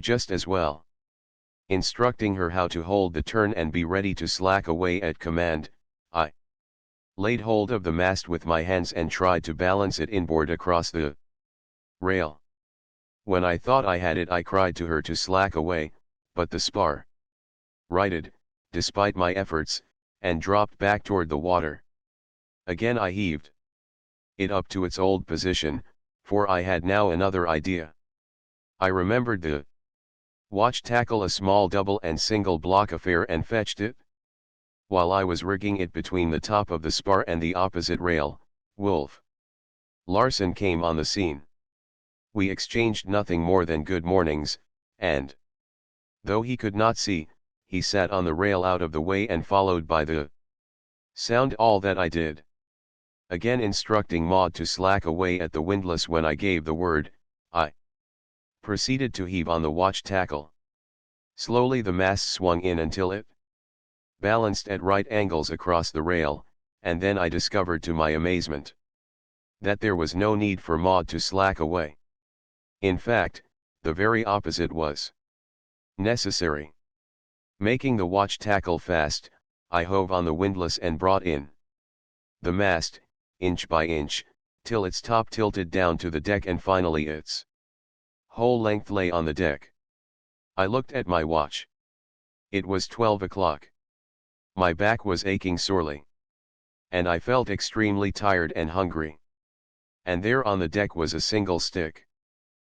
just as well. Instructing her how to hold the turn and be ready to slack away at command, I laid hold of the mast with my hands and tried to balance it inboard across the rail. When I thought I had it, I cried to her to slack away, but the spar righted, despite my efforts, and dropped back toward the water. Again I heaved it up to its old position, for I had now another idea. I remembered the watch tackle, a small double and single block affair, and fetched it. While I was rigging it between the top of the spar and the opposite rail, Wolf Larsen came on the scene. We exchanged nothing more than good mornings, and, though he could not see, he sat on the rail out of the way and followed by the sound all that I did. Again instructing Maud to slack away at the windlass when I gave the word, I proceeded to heave on the watch tackle. Slowly the mast swung in until it balanced at right angles across the rail, and then I discovered to my amazement that there was no need for Maud to slack away. In fact, the very opposite was necessary. Making the watch tackle fast, I hove on the windlass and brought in the mast, inch by inch, till its top tilted down to the deck and finally its whole length lay on the deck. I looked at my watch. It was 12 o'clock. My back was aching sorely, and I felt extremely tired and hungry. And there on the deck was a single stick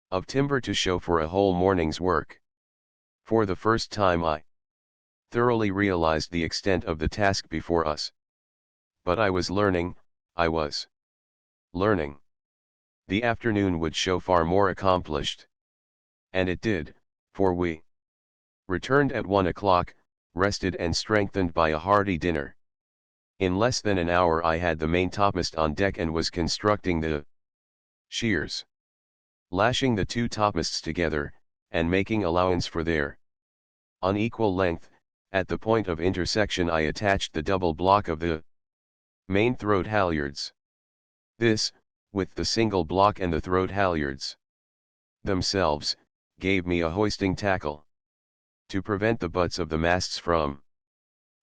of timber to show for a whole morning's work. For the first time I thoroughly realized the extent of the task before us. But I was learning. The afternoon would show far more accomplished. And it did, for we returned at 1 o'clock, rested and strengthened by a hearty dinner. In less than an hour I had the main topmast on deck and was constructing the shears, lashing the two topmasts together, and making allowance for their unequal length. At the point of intersection I attached the double block of the main throat halyards. This, with the single block and the throat halyards themselves, gave me a hoisting tackle. To prevent the butts of the masts from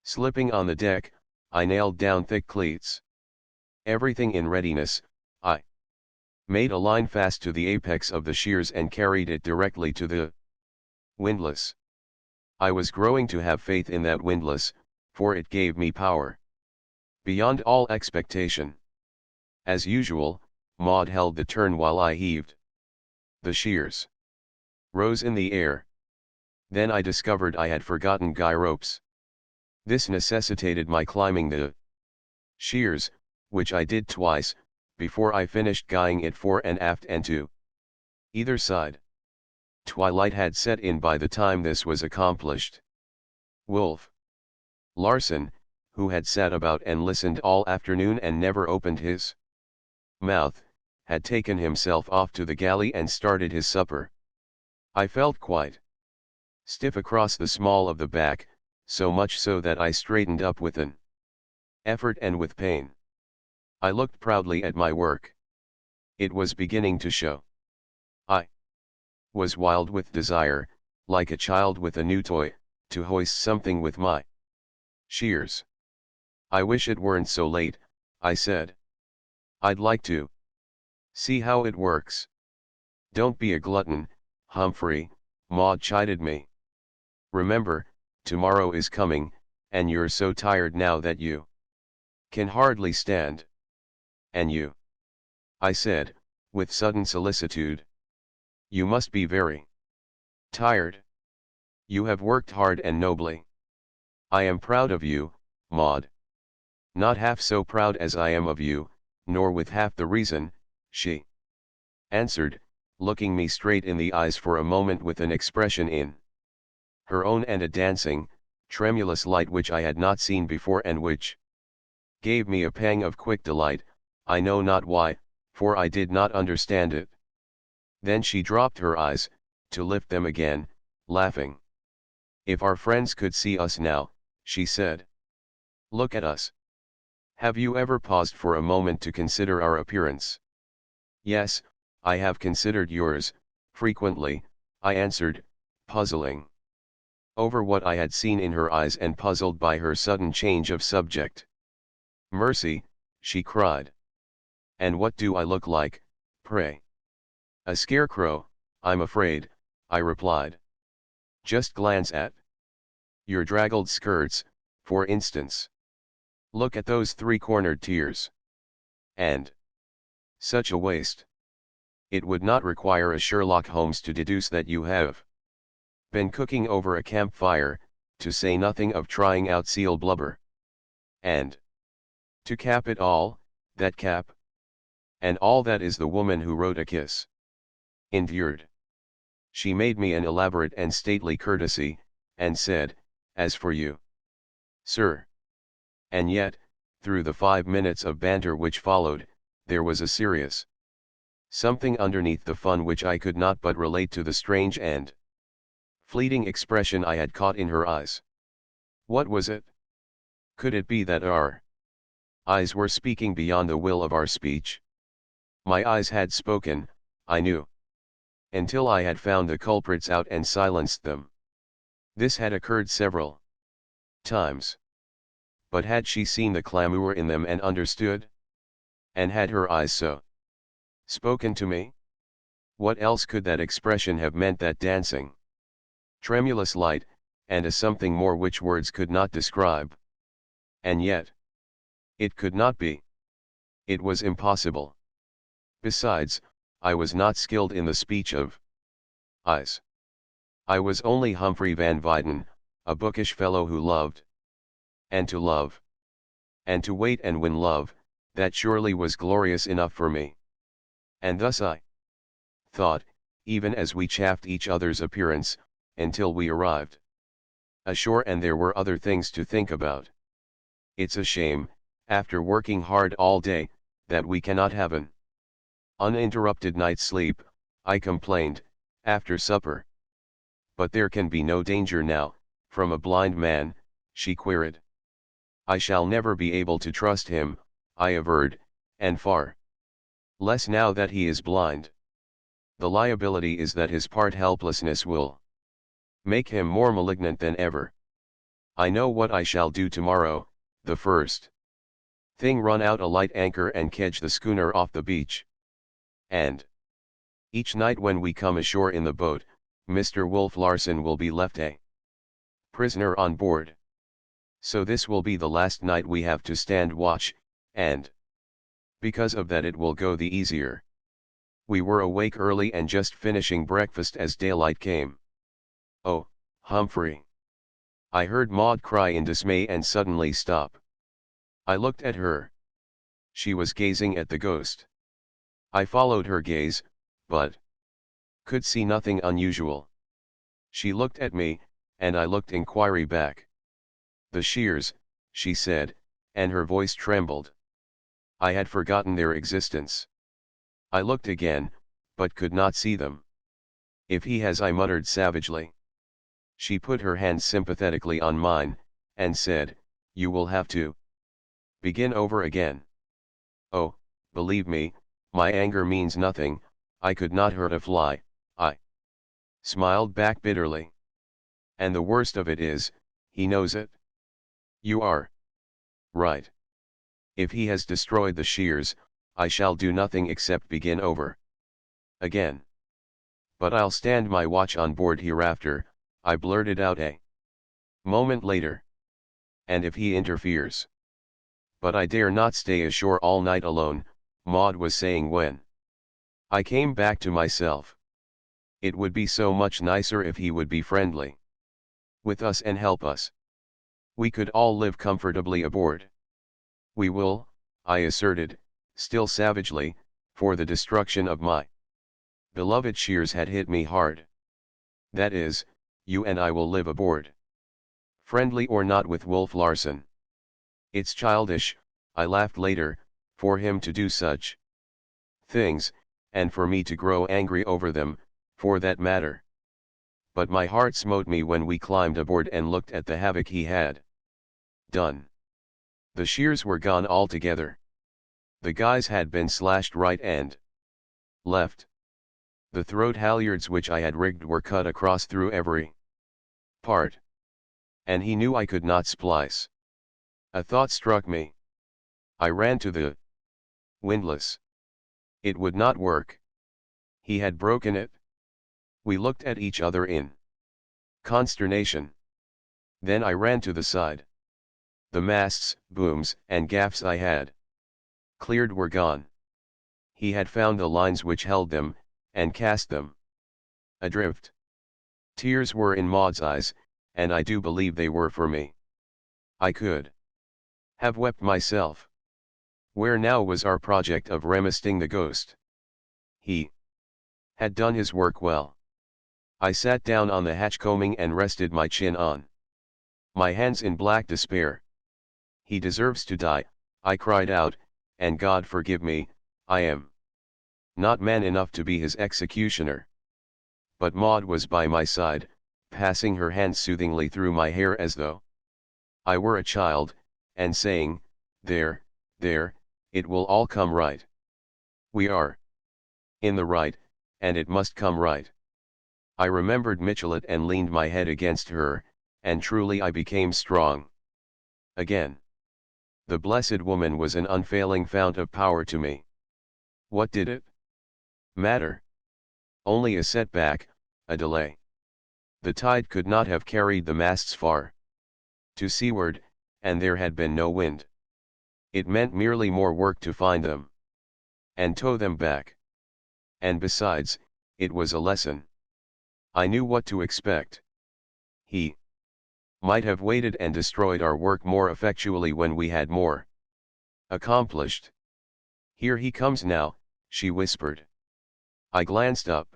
slipping on the deck, I nailed down thick cleats. Everything in readiness, I made a line fast to the apex of the shears and carried it directly to the windlass. I was growing to have faith in that windlass, for it gave me power beyond all expectation. As usual, Maud held the turn while I heaved. The shears rose in the air. Then I discovered I had forgotten guy ropes. This necessitated my climbing the shears, which I did twice, before I finished guying it fore and aft and to either side. Twilight had set in by the time this was accomplished. Wolf Larsen, who had sat about and listened all afternoon and never opened his mouth, had taken himself off to the galley and started his supper. I felt quite stiff across the small of the back, so much so that I straightened up with an effort and with pain. I looked proudly at my work. It was beginning to show. I was wild with desire, like a child with a new toy, to hoist something with my shears. I wish it weren't so late, I said. I'd like to see how it works. Don't be a glutton, Humphrey, Maud chided me. Remember, tomorrow is coming, and you're so tired now that you can hardly stand. And you? I said, with sudden solicitude. You must be very tired. You have worked hard and nobly. I am proud of you, Maud. Not half so proud as I am of you, nor with half the reason, she answered, looking me straight in the eyes for a moment with an expression in her own and a dancing, tremulous light which I had not seen before and which gave me a pang of quick delight, I know not why, for I did not understand it. Then she dropped her eyes, to lift them again, laughing. If our friends could see us now, she said. Look at us. Have you ever paused for a moment to consider our appearance? Yes, I have considered yours, frequently, I answered, puzzling over what I had seen in her eyes and puzzled by her sudden change of subject. "Mercy," she cried. "And what do I look like, pray?" "A scarecrow, I'm afraid," I replied. "Just glance at your draggled skirts, for instance. Look at those three-cornered tears. And such a waist. It would not require a Sherlock Holmes to deduce that you have been cooking over a campfire, to say nothing of trying out seal blubber. And to cap it all, that cap. And all that is the woman who wrote A Kiss. Endured. She made me an elaborate and stately courtesy, and said, 'As for you, sir.' And yet, through the 5 minutes of banter which followed, there was a serious something underneath the fun which I could not but relate to the strange and fleeting expression I had caught in her eyes. What was it? Could it be that our eyes were speaking beyond the will of our speech? My eyes had spoken, I knew, until I had found the culprits out and silenced them. This had occurred several times. But had she seen the clamour in them and understood? And had her eyes so spoken to me? What else could that expression have meant, that dancing, tremulous light, and a something more which words could not describe? And yet, it could not be. It was impossible. Besides, I was not skilled in the speech of eyes. I was only Humphrey Van Weyden, a bookish fellow who loved. And to love. And to wait and win love, that surely was glorious enough for me. And thus I thought, even as we chaffed each other's appearance, until we arrived ashore and there were other things to think about. It's a shame, after working hard all day, that we cannot have an uninterrupted night's sleep, I complained, after supper. But there can be no danger now, from a blind man, she queried. I shall never be able to trust him, I averred, and far less now that he is blind. The liability is that his part helplessness will make him more malignant than ever. I know what I shall do tomorrow, the first thing run out a light anchor and kedge the schooner off the beach. And each night when we come ashore in the boat, Mr. Wolf Larsen will be left a prisoner on board. So this will be the last night we have to stand watch, and because of that it will go the easier. We were awake early and just finishing breakfast as daylight came. Oh, Humphrey! I heard Maud cry in dismay and suddenly stop. I looked at her. She was gazing at the ghost. I followed her gaze, but could see nothing unusual. She looked at me, and I looked inquiry back. "The shears," she said, and her voice trembled. I had forgotten their existence. I looked again, but could not see them. "If he has," I muttered savagely. She put her hand sympathetically on mine, and said, "You will have to begin over again." Oh, believe me, my anger means nothing, I could not hurt a fly, I smiled back bitterly. "And the worst of it is, he knows it." "You are right. If he has destroyed the shears, I shall do nothing except begin over again. But I'll stand my watch on board hereafter," I blurted out a moment later. "And if he interferes." "But I dare not stay ashore all night alone," Maud was saying when I came back to myself. "It would be so much nicer if he would be friendly with us and help us. We could all live comfortably aboard." "We will," I asserted, still savagely, for the destruction of my beloved shears had hit me hard. "That is, you and I will live aboard. Friendly or not with Wolf Larsen. It's childish," I laughed later, "for him to do such things, and for me to grow angry over them, for that matter. But my heart smote me when we climbed aboard and looked at the havoc he had done. The shears were gone altogether. The guys had been slashed right and left. The throat halyards which I had rigged were cut across through every part. And he knew I could not splice. A thought struck me. I ran to the windlass. It would not work. He had broken it. We looked at each other in consternation. Then I ran to the side. The masts, booms, and gaffs I had cleared were gone. He had found the lines which held them, and cast them adrift. Tears were in Maud's eyes, and I do believe they were for me. I could have wept myself. Where now was our project of remisting the ghost? He had done his work well. I sat down on the hatch combing and rested my chin on my hands in black despair. He deserves to die, I cried out, and God forgive me, I am not man enough to be his executioner. But Maud was by my side, passing her hand soothingly through my hair as though I were a child, and saying, there, it will all come right. We are in the right, and it must come right. I remembered Michelet and leaned my head against her, and truly I became strong again. The blessed woman was an unfailing fount of power to me. What did it matter? Only a setback, a delay. The tide could not have carried the masts far to seaward, and there had been no wind. It meant merely more work to find them and tow them back. And besides, it was a lesson. I knew what to expect. He might have waited and destroyed our work more effectually when we had more accomplished. Here he comes now, she whispered. I glanced up.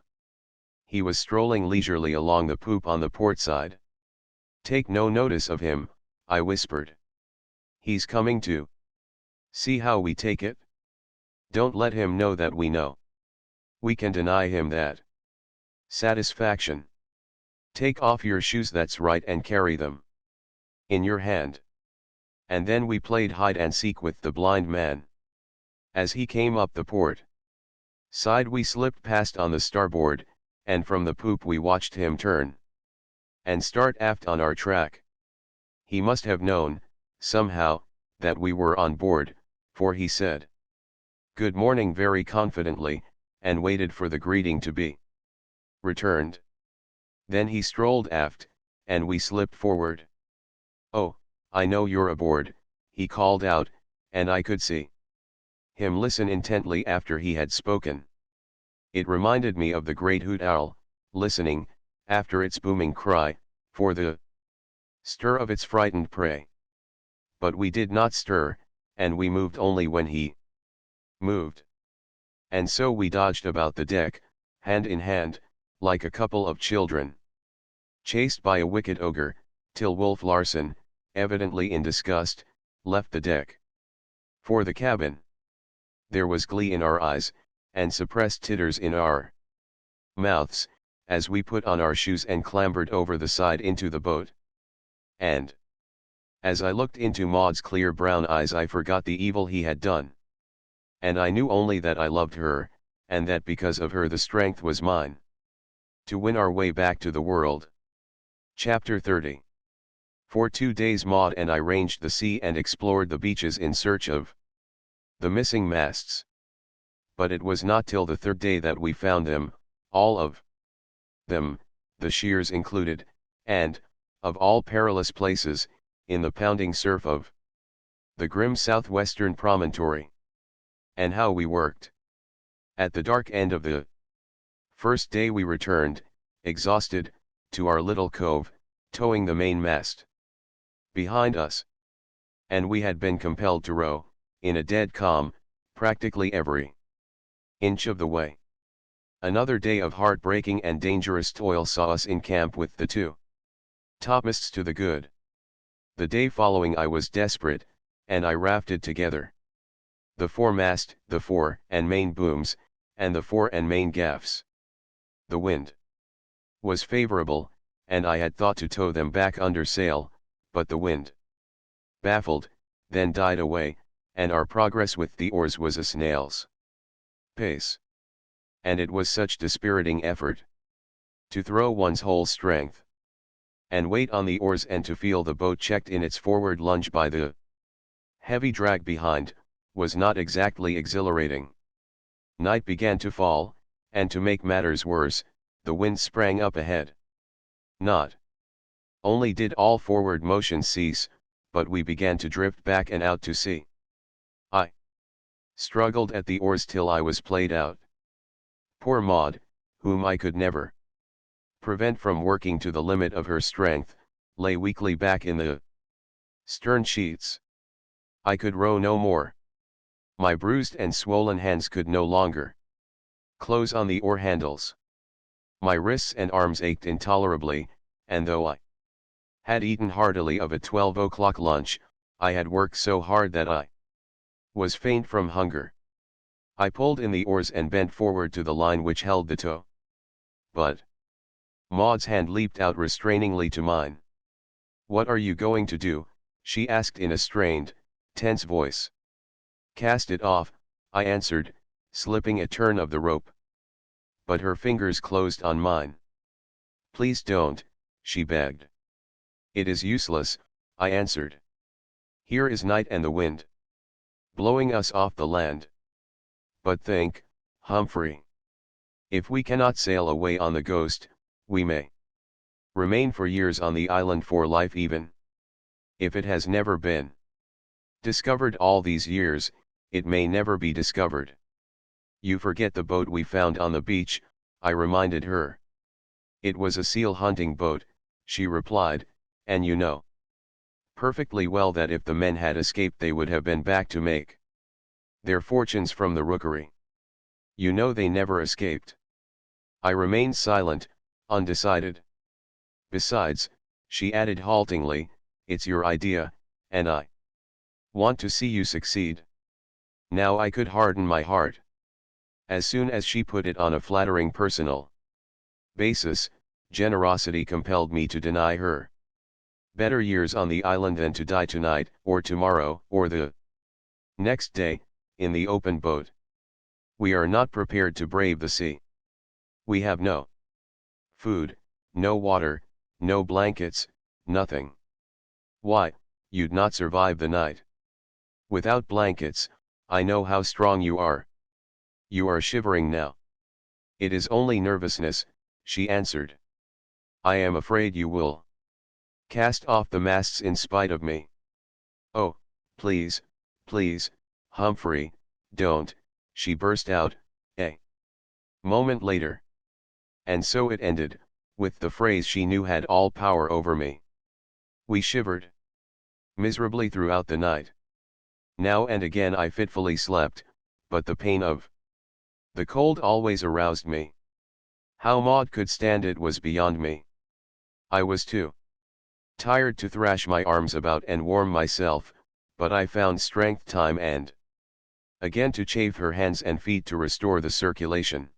He was strolling leisurely along the poop on the port side. Take no notice of him, I whispered. He's coming to see how we take it. Don't let him know that we know. We can deny him that satisfaction. Take off your shoes, that's right, and carry them in your hand. And then we played hide and seek with the blind man. As he came up the port side we slipped past on the starboard, and from the poop we watched him turn and start aft on our track. He must have known, somehow, that we were on board, for he said good morning very confidently, and waited for the greeting to be returned. Then he strolled aft, and we slipped forward. Oh, I know you're aboard, he called out, and I could see him listen intently after he had spoken. It reminded me of the great hoot owl, listening, after its booming cry, for the stir of its frightened prey. But we did not stir, and we moved only when he moved. And so we dodged about the deck, hand in hand, like a couple of children chased by a wicked ogre, till Wolf Larsen, evidently in disgust, left the deck for the cabin. There was glee in our eyes, and suppressed titters in our mouths, as we put on our shoes and clambered over the side into the boat. And as I looked into Maud's clear brown eyes, I forgot the evil he had done. And I knew only that I loved her, and that because of her the strength was mine to win our way back to the world. Chapter 30. For 2 days Maud and I ranged the sea and explored the beaches in search of the missing masts. But it was not till the 3rd day that we found them, all of them, the shears included, and, of all perilous places, in the pounding surf of the grim southwestern promontory. And how we worked! At the dark end of the 1st day we returned, exhausted, to our little cove, towing the mainmast behind us. And we had been compelled to row, in a dead calm, practically every inch of the way. Another day of heartbreaking and dangerous toil saw us in camp with the 2 topmasts to the good. The day following I was desperate, and I rafted together the foremast, the fore and main booms, and the fore and main gaffs. The wind was favorable, and I had thought to tow them back under sail, but the wind baffled, then died away, and our progress with the oars was a snail's pace. And it was such dispiriting effort. To throw one's whole strength and weight on the oars and to feel the boat checked in its forward lunge by the heavy drag behind, was not exactly exhilarating. Night began to fall, and to make matters worse, the wind sprang up ahead. Not only did all forward motion cease, but we began to drift back and out to sea. I struggled at the oars till I was played out. Poor Maud, whom I could never prevent from working to the limit of her strength, lay weakly back in the stern sheets. I could row no more. My bruised and swollen hands could no longer close on the oar handles. My wrists and arms ached intolerably, and though I had eaten heartily of a 12 o'clock lunch, I had worked so hard that I was faint from hunger. I pulled in the oars and bent forward to the line which held the tow. But Maud's hand leaped out restrainingly to mine. "What are you going to do?" she asked in a strained, tense voice. "Cast it off," I answered, slipping a turn of the rope. But her fingers closed on mine. "Please don't," she begged. "It is useless," I answered. "Here is night and the wind blowing us off the land. But think, Humphrey. If we cannot sail away on the Ghost, we may remain for years on the island for life even. If it has never been discovered all these years, it may never be discovered." "You forget the boat we found on the beach," I reminded her. "It was a seal hunting boat," she replied, "and you know perfectly well that if the men had escaped they would have been back to make their fortunes from the rookery. You know they never escaped." I remained silent, undecided. "Besides," she added haltingly, "it's your idea, and I want to see you succeed." Now I could harden my heart. As soon as she put it on a flattering personal basis, generosity compelled me to deny her better years on the island than to die tonight, or tomorrow, or the next day, in the open boat. We are not prepared to brave the sea. We have no food, no water, no blankets, nothing. Why, you'd not survive the night. Without blankets, I know how strong you are. You are shivering now." "It is only nervousness," she answered. "I am afraid you will cast off the masts in spite of me." "Oh, please, please, Humphrey, don't," she burst out, a moment later. And so it ended, with the phrase she knew had all power over me. We shivered miserably throughout the night. Now and again I fitfully slept, but the pain of the cold always aroused me. How Maud could stand it was beyond me. I was too tired to thrash my arms about and warm myself, but I found strength time and again to chafe her hands and feet to restore the circulation.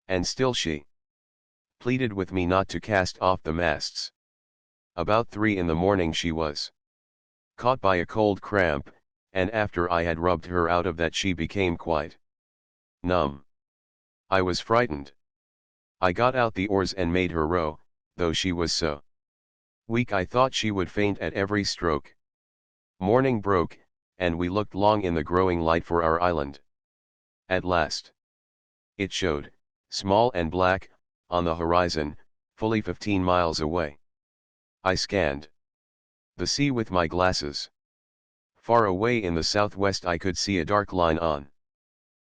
And still she pleaded with me not to cast off the masts. About 3 in the morning she was caught by a cold cramp, and after I had rubbed her out of that she became quite numb. I was frightened. I got out the oars and made her row, though she was so weak I thought she would faint at every stroke. Morning broke, and we looked long in the growing light for our island. At last it showed, small and black, on the horizon, fully 15 miles away. I scanned the sea with my glasses. Far away in the southwest I could see a dark line on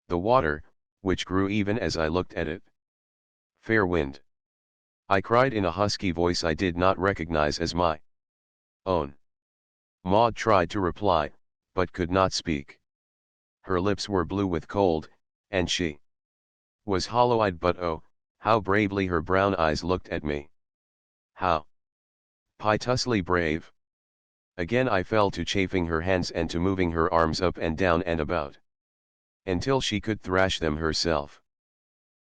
the water, which grew even as I looked at it. "Fair wind!" I cried in a husky voice I did not recognize as my own. Maud tried to reply, but could not speak. Her lips were blue with cold, and she was hollow-eyed, but oh, how bravely her brown eyes looked at me. How piteously brave! Again I fell to chafing her hands and to moving her arms up and down and about, until she could thrash them herself.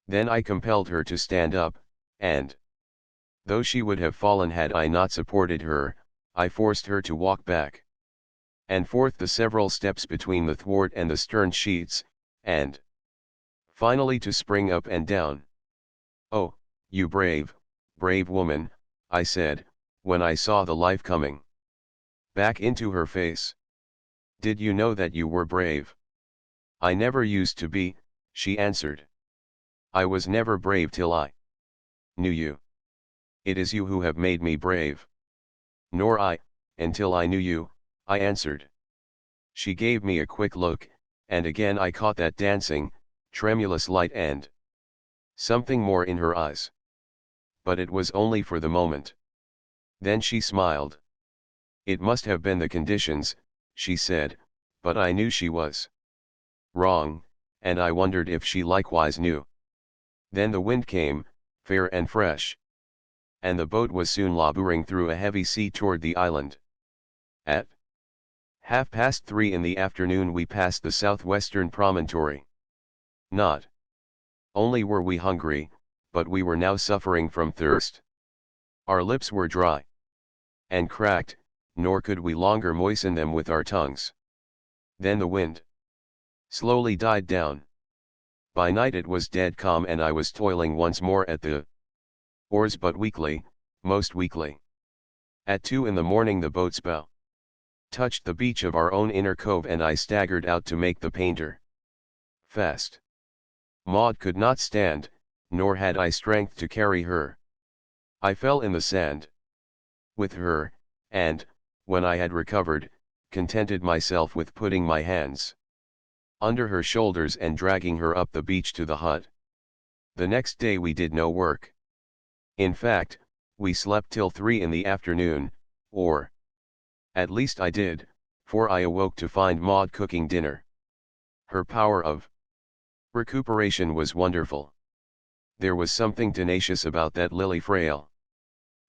Then I compelled her to stand up, and though she would have fallen had I not supported her, I forced her to walk back and forth the several steps between the thwart and the stern sheets, and finally to spring up and down. "Oh, you brave, brave woman," I said, when I saw the life coming back into her face. "Did you know that you were brave?" "I never used to be," she answered. "I was never brave till I knew you. It is you who have made me brave." "Nor I, until I knew you," I answered. She gave me a quick look, and again I caught that dancing, tremulous light and something more in her eyes. But it was only for the moment. Then she smiled. "It must have been the conditions," she said, but I knew she was wrong, and I wondered if she likewise knew. Then the wind came, fair and fresh. And the boat was soon laboring through a heavy sea toward the island. At 3:30 in the afternoon we passed the southwestern promontory. Not only were we hungry, but we were now suffering from thirst. Our lips were dry and cracked, nor could we longer moisten them with our tongues. Then the wind slowly died down. By night it was dead calm and I was toiling once more at the oars, but weakly, most weakly. At 2 in the morning the boat's bow touched the beach of our own inner cove and I staggered out to make the painter fast. Maud could not stand, nor had I strength to carry her. I fell in the sand with her, and, when I had recovered, contented myself with putting my hands under her shoulders and dragging her up the beach to the hut. The next day we did no work. In fact, we slept till 3 in the afternoon, or at least I did, for I awoke to find Maud cooking dinner. Her power of recuperation was wonderful. There was something tenacious about that lily frail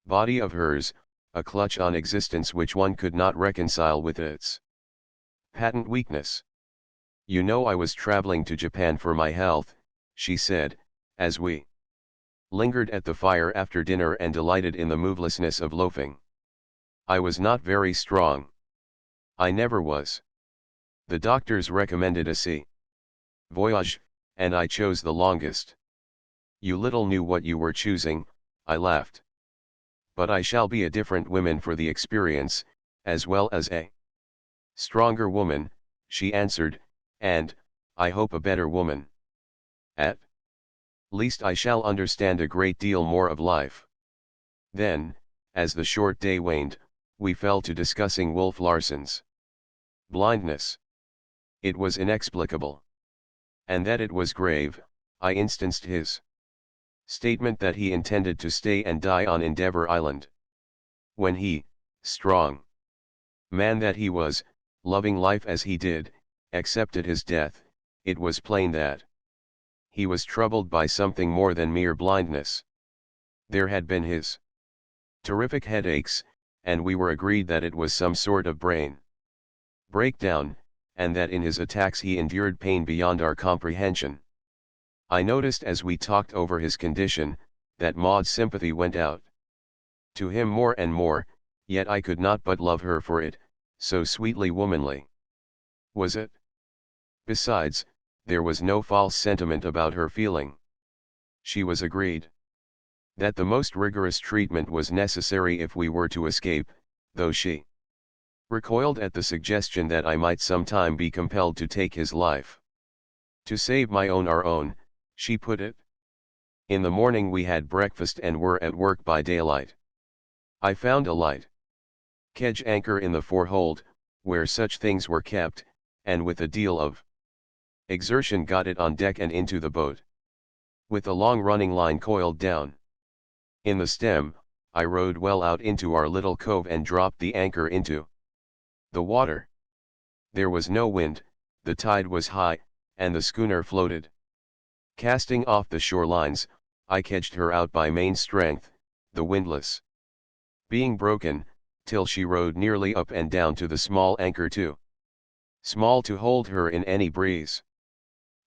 body of hers, a clutch on existence which one could not reconcile with its patent weakness. "You know I was traveling to Japan for my health," she said, as we lingered at the fire after dinner and delighted in the movelessness of loafing. "I was not very strong. I never was. The doctors recommended a sea voyage, and I chose the longest." "You little knew what you were choosing," I laughed. "But I shall be a different woman for the experience, as well as a stronger woman," she answered, "and, I hope, a better woman. At least I shall understand a great deal more of life." Then, as the short day waned, we fell to discussing Wolf Larsen's blindness. It was inexplicable. And that it was grave, I instanced his statement that he intended to stay and die on Endeavour Island. When he, strong man that he was, loving life as he did, accepted his death, it was plain that he was troubled by something more than mere blindness. There had been his terrific headaches, and we were agreed that it was some sort of brain breakdown, and that in his attacks he endured pain beyond our comprehension. I noticed as we talked over his condition, that Maud's sympathy went out to him more and more, yet I could not but love her for it, so sweetly womanly was it. Besides, there was no false sentiment about her feeling. She was agreed that the most rigorous treatment was necessary if we were to escape, though she recoiled at the suggestion that I might sometime be compelled to take his life. To save my own, our own, she put it. In the morning we had breakfast and were at work by daylight. I found a light kedge anchor in the forehold, where such things were kept, and with a deal of exertion got it on deck and into the boat, with a long running line coiled down in the stem. I rowed well out into our little cove and dropped the anchor into the water. There was no wind, the tide was high, and the schooner floated. Casting off the shore lines, I kedged her out by main strength, the windlass being broken, till she rode nearly up and down to the small anchor too small to hold her in any breeze.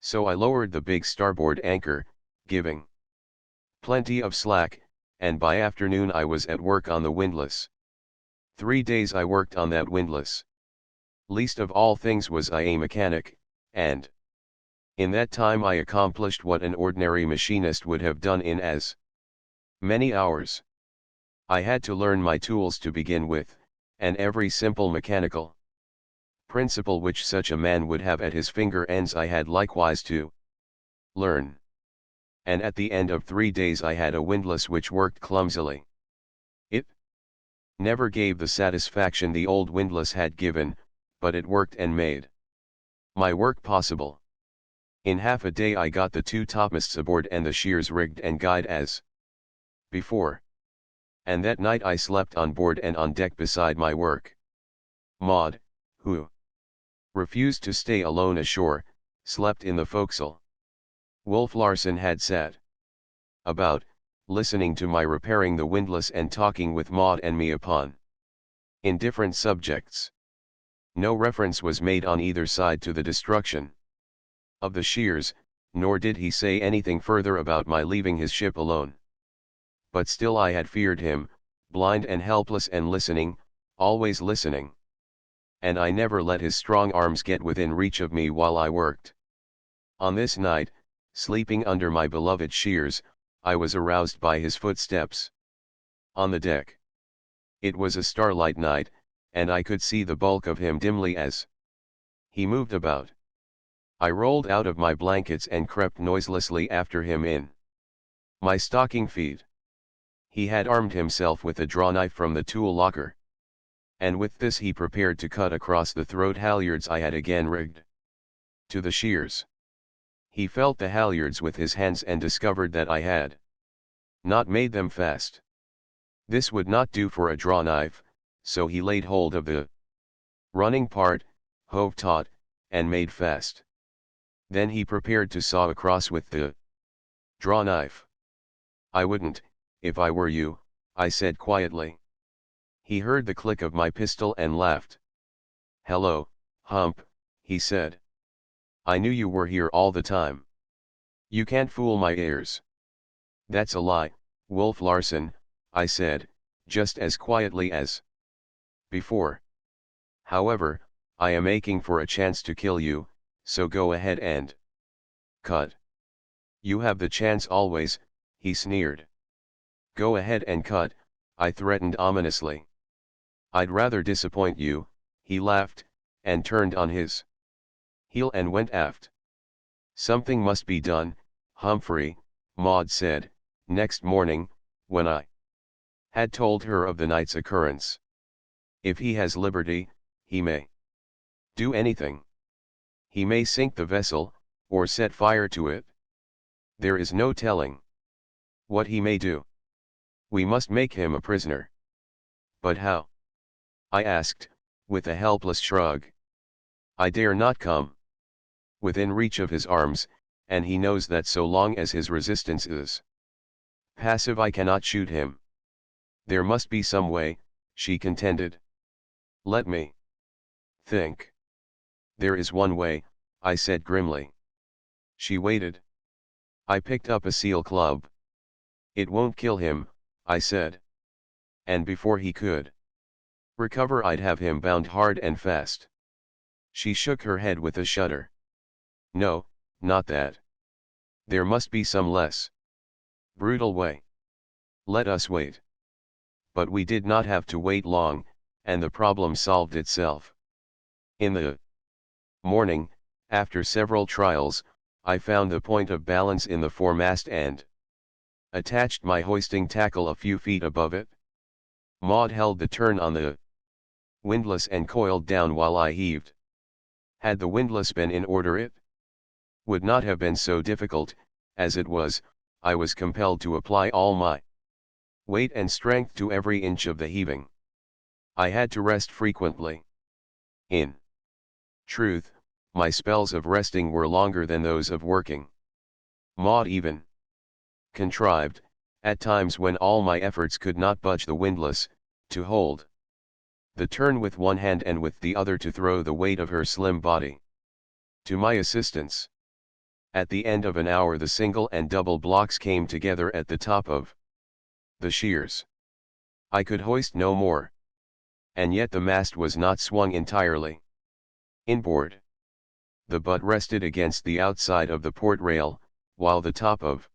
So I lowered the big starboard anchor, giving plenty of slack, and by afternoon I was at work on the windlass. 3 days I worked on that windlass. Least of all things was I a mechanic, and In that time I accomplished what an ordinary machinist would have done in as many hours. I had to learn my tools to begin with, and every simple mechanical principle which such a man would have at his finger ends I had likewise to learn. And at the end of 3 days I had a windlass which worked clumsily. It never gave the satisfaction the old windlass had given, but it worked and made my work possible. In half a day I got the 2 topmasts aboard and the shears rigged and guyed as before. And that night I slept on board and on deck beside my work. Maud, who refused to stay alone ashore, slept in the forecastle. Wolf Larsen had sat about, listening to my repairing the windlass and talking with Maud and me upon indifferent subjects. No reference was made on either side to the destruction of the shears, nor did he say anything further about my leaving his ship alone. But still I had feared him, blind and helpless and listening, always listening. And I never let his strong arms get within reach of me while I worked. On this night, sleeping under my beloved shears, I was aroused by his footsteps on the deck. It was a starlight night, and I could see the bulk of him dimly as he moved about. I rolled out of my blankets and crept noiselessly after him in my stocking feet. He had armed himself with a draw knife from the tool locker, and with this he prepared to cut across the throat halyards I had again rigged to the shears. He felt the halyards with his hands and discovered that I had not made them fast. This would not do for a draw knife, so he laid hold of the running part, hove taut, and made fast. Then he prepared to saw across with the draw knife. I wouldn't, if I were you, I said quietly. He heard the click of my pistol and laughed. Hello, Hump, he said. I knew you were here all the time. You can't fool my ears. That's a lie, Wolf Larsen, I said, just as quietly as before. However, I am aching for a chance to kill you, so go ahead and cut. You have the chance always, he sneered. Go ahead and cut, I threatened ominously. I'd rather disappoint you, he laughed, and turned on his heel and went aft. Something must be done, Humphrey, Maud said, next morning, when I had told her of the night's occurrence. If he has liberty, he may do anything. He may sink the vessel, or set fire to it. There is no telling what he may do. We must make him a prisoner. But how? I asked, with a helpless shrug. I dare not come within reach of his arms, and he knows that so long as his resistance is passive I cannot shoot him. There must be some way, she contended. Let me think. There is one way, I said grimly. She waited. I picked up a seal club. It won't kill him, I said. And before he could recover I'd have him bound hard and fast. She shook her head with a shudder. No, not that. There must be some less brutal way. Let us wait. But we did not have to wait long, and the problem solved itself. In the morning, after several trials, I found the point of balance in the foremast and attached my hoisting tackle a few feet above it. Maud held the turn on the windlass and coiled down while I heaved. Had the windlass been in order it would not have been so difficult. As it was, I was compelled to apply all my weight and strength to every inch of the heaving. I had to rest frequently. In truth, my spells of resting were longer than those of working. Maud even contrived, at times when all my efforts could not budge the windlass, to hold the turn with one hand and with the other to throw the weight of her slim body to my assistance. At the end of an hour the single and double blocks came together at the top of the shears. I could hoist no more. And yet the mast was not swung entirely inboard. the butt rested against the outside of the port rail, while the top of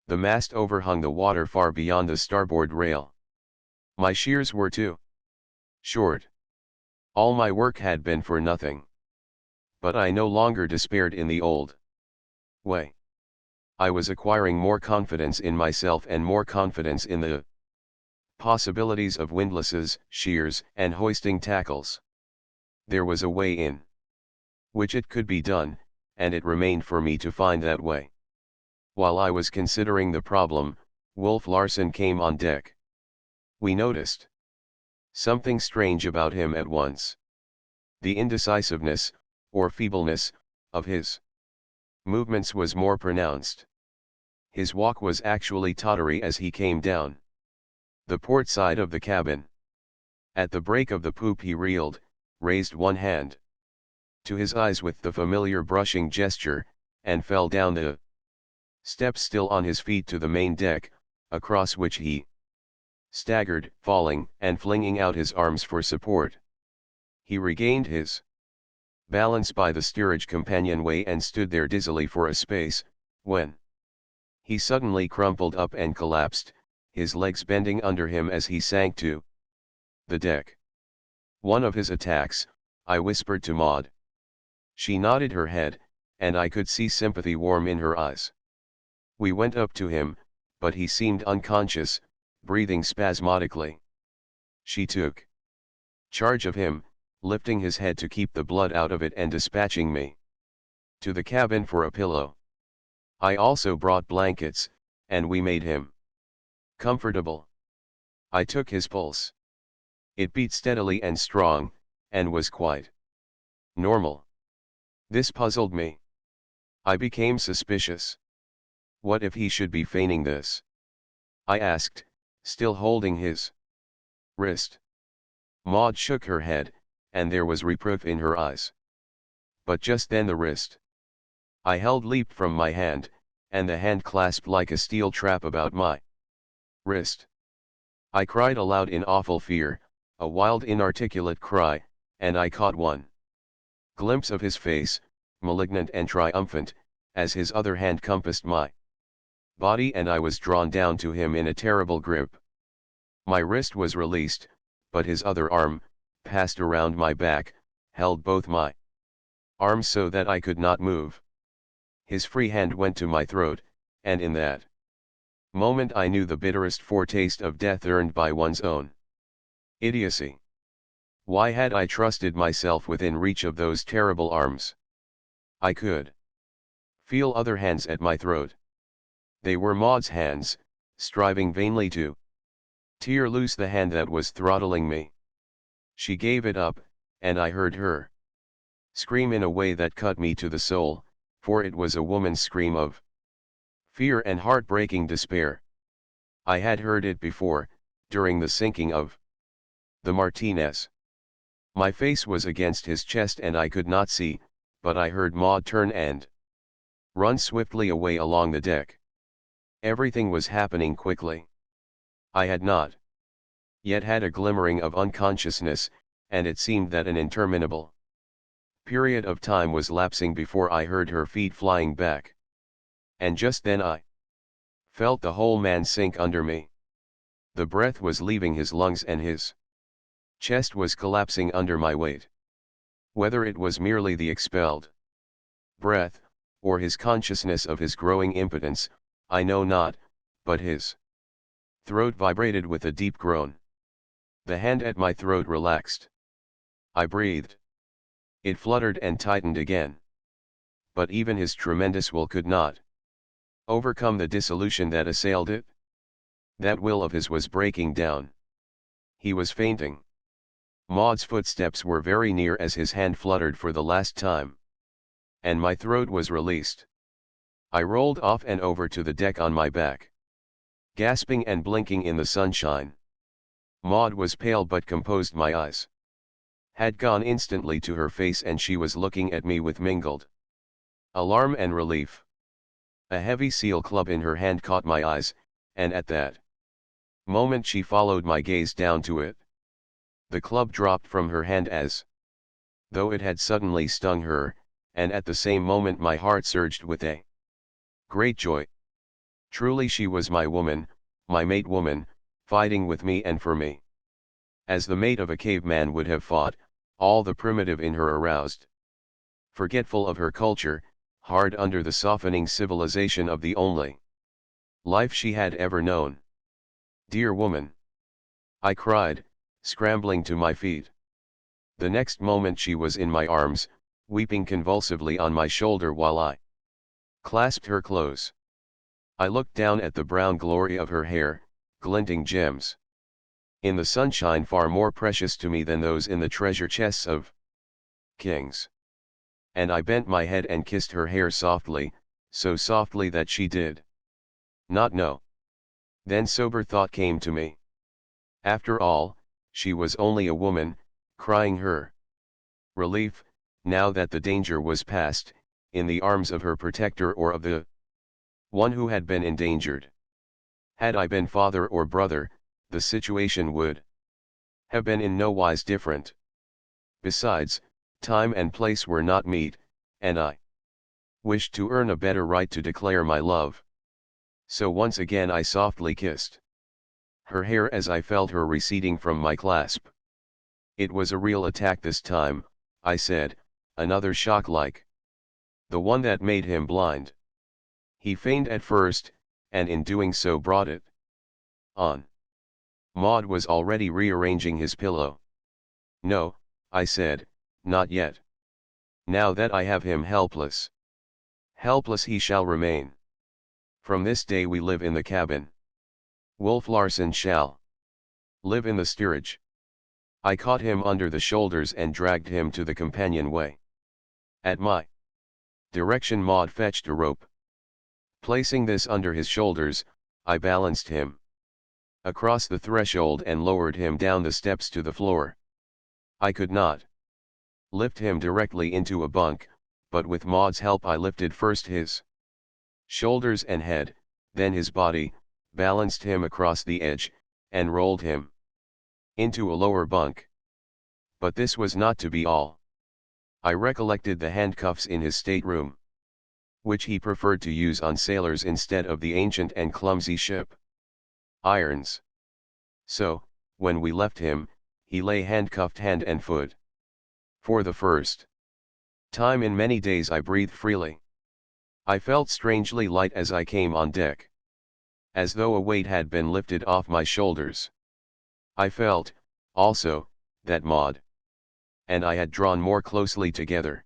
the mast overhung the water far beyond the starboard rail. My shears were too short. All my work had been for nothing. But I no longer despaired in the old way. I was acquiring more confidence in myself and more confidence in the possibilities of windlasses, shears, and hoisting tackles. There was a way in which it could be done, and it remained for me to find that way. While I was considering the problem, Wolf Larsen came on deck. We noticed something strange about him at once. The indecisiveness, or feebleness, of his movements was more pronounced. His walk was actually tottery as he came down the port side of the cabin. At the break of the poop he reeled, raised one hand to his eyes with the familiar brushing gesture, and fell down the steps still on his feet to the main deck, across which he staggered, falling and flinging out his arms for support. He regained his balance by the steerage companionway and stood there dizzily for a space, when he suddenly crumpled up and collapsed, his legs bending under him as he sank to the deck. One of his attacks, I whispered to Maud. She nodded her head, and I could see sympathy warm in her eyes. We went up to him, but he seemed unconscious, breathing spasmodically. She took charge of him, lifting his head to keep the blood out of it and dispatching me to the cabin for a pillow. I also brought blankets, and we made him comfortable. I took his pulse. It beat steadily and strong, and was quite normal. This puzzled me. I became suspicious. What if he should be feigning this? I asked, still holding his wrist. Maud shook her head, and there was reproof in her eyes. But just then the wrist I held leaped from my hand, and the hand clasped like a steel trap about my wrist. I cried aloud in awful fear, a wild inarticulate cry, and I caught one glimpse of his face, malignant and triumphant, as his other hand compassed my body and I was drawn down to him in a terrible grip. My wrist was released, but his other arm, passed around my back, held both my arms so that I could not move. His free hand went to my throat, and in that moment I knew the bitterest foretaste of death earned by one's own idiocy. Why had I trusted myself within reach of those terrible arms? I could feel other hands at my throat. They were Maud's hands, striving vainly to tear loose the hand that was throttling me. She gave it up, and I heard her scream in a way that cut me to the soul, for it was a woman's scream of fear and heartbreaking despair. I had heard it before, during the sinking of the Martinez. My face was against his chest and I could not see, but I heard Maud turn and run swiftly away along the deck. Everything was happening quickly. I had not yet had a glimmering of unconsciousness, and it seemed that an interminable period of time was lapsing before I heard her feet flying back. And just then I felt the whole man sink under me. The breath was leaving his lungs and his chest was collapsing under my weight. Whether it was merely the expelled breath, or his consciousness of his growing impotence, I know not, but his throat vibrated with a deep groan. The hand at my throat relaxed. I breathed. It fluttered and tightened again. But even his tremendous will could not overcome the dissolution that assailed it. That will of his was breaking down. He was fainting. Maud's footsteps were very near as his hand fluttered for the last time. And my throat was released. I rolled off and over to the deck on my back, gasping and blinking in the sunshine. Maud was pale but composed. My eyes had gone instantly to her face and she was looking at me with mingled alarm and relief. A heavy seal club in her hand caught my eyes, and at that moment she followed my gaze down to it. The club dropped from her hand as though it had suddenly stung her, and at the same moment my heart surged with a great joy. Truly she was my woman, my mate woman, fighting with me and for me. As the mate of a caveman would have fought, all the primitive in her aroused. Forgetful of her culture, hard under the softening civilization of the only life she had ever known. Dear woman! I cried, scrambling to my feet. The next moment she was in my arms, weeping convulsively on my shoulder while I clasped her close. I looked down at the brown glory of her hair, glinting gems in the sunshine far more precious to me than those in the treasure chests of kings. And I bent my head and kissed her hair softly, so softly that she did not know. Then sober thought came to me. After all, she was only a woman, crying her relief, now that the danger was past, in the arms of her protector or of the one who had been endangered. Had I been father or brother, the situation would have been in no wise different. Besides, time and place were not meet, and I wished to earn a better right to declare my love. So once again I softly kissed her hair as I felt her receding from my clasp. It was a real attack this time, I said, another shock like the one that made him blind. He feigned at first, and in doing so brought it on. Maud was already rearranging his pillow. No, I said, not yet. Now that I have him helpless. Helpless he shall remain. From this day we live in the cabin. Wolf Larsen shall live in the steerage. I caught him under the shoulders and dragged him to the companionway. At my direction Maud fetched a rope. Placing this under his shoulders, I balanced him across the threshold and lowered him down the steps to the floor. I could not lift him directly into a bunk, but with Maud's help I lifted first his shoulders and head, then his body, balanced him across the edge, and rolled him into a lower bunk. But this was not to be all. I recollected the handcuffs in his stateroom, which he preferred to use on sailors instead of the ancient and clumsy ship irons. So, when we left him, he lay handcuffed hand and foot. For the first time in many days I breathed freely. I felt strangely light as I came on deck, as though a weight had been lifted off my shoulders. I felt, also, that Maud and I had drawn more closely together.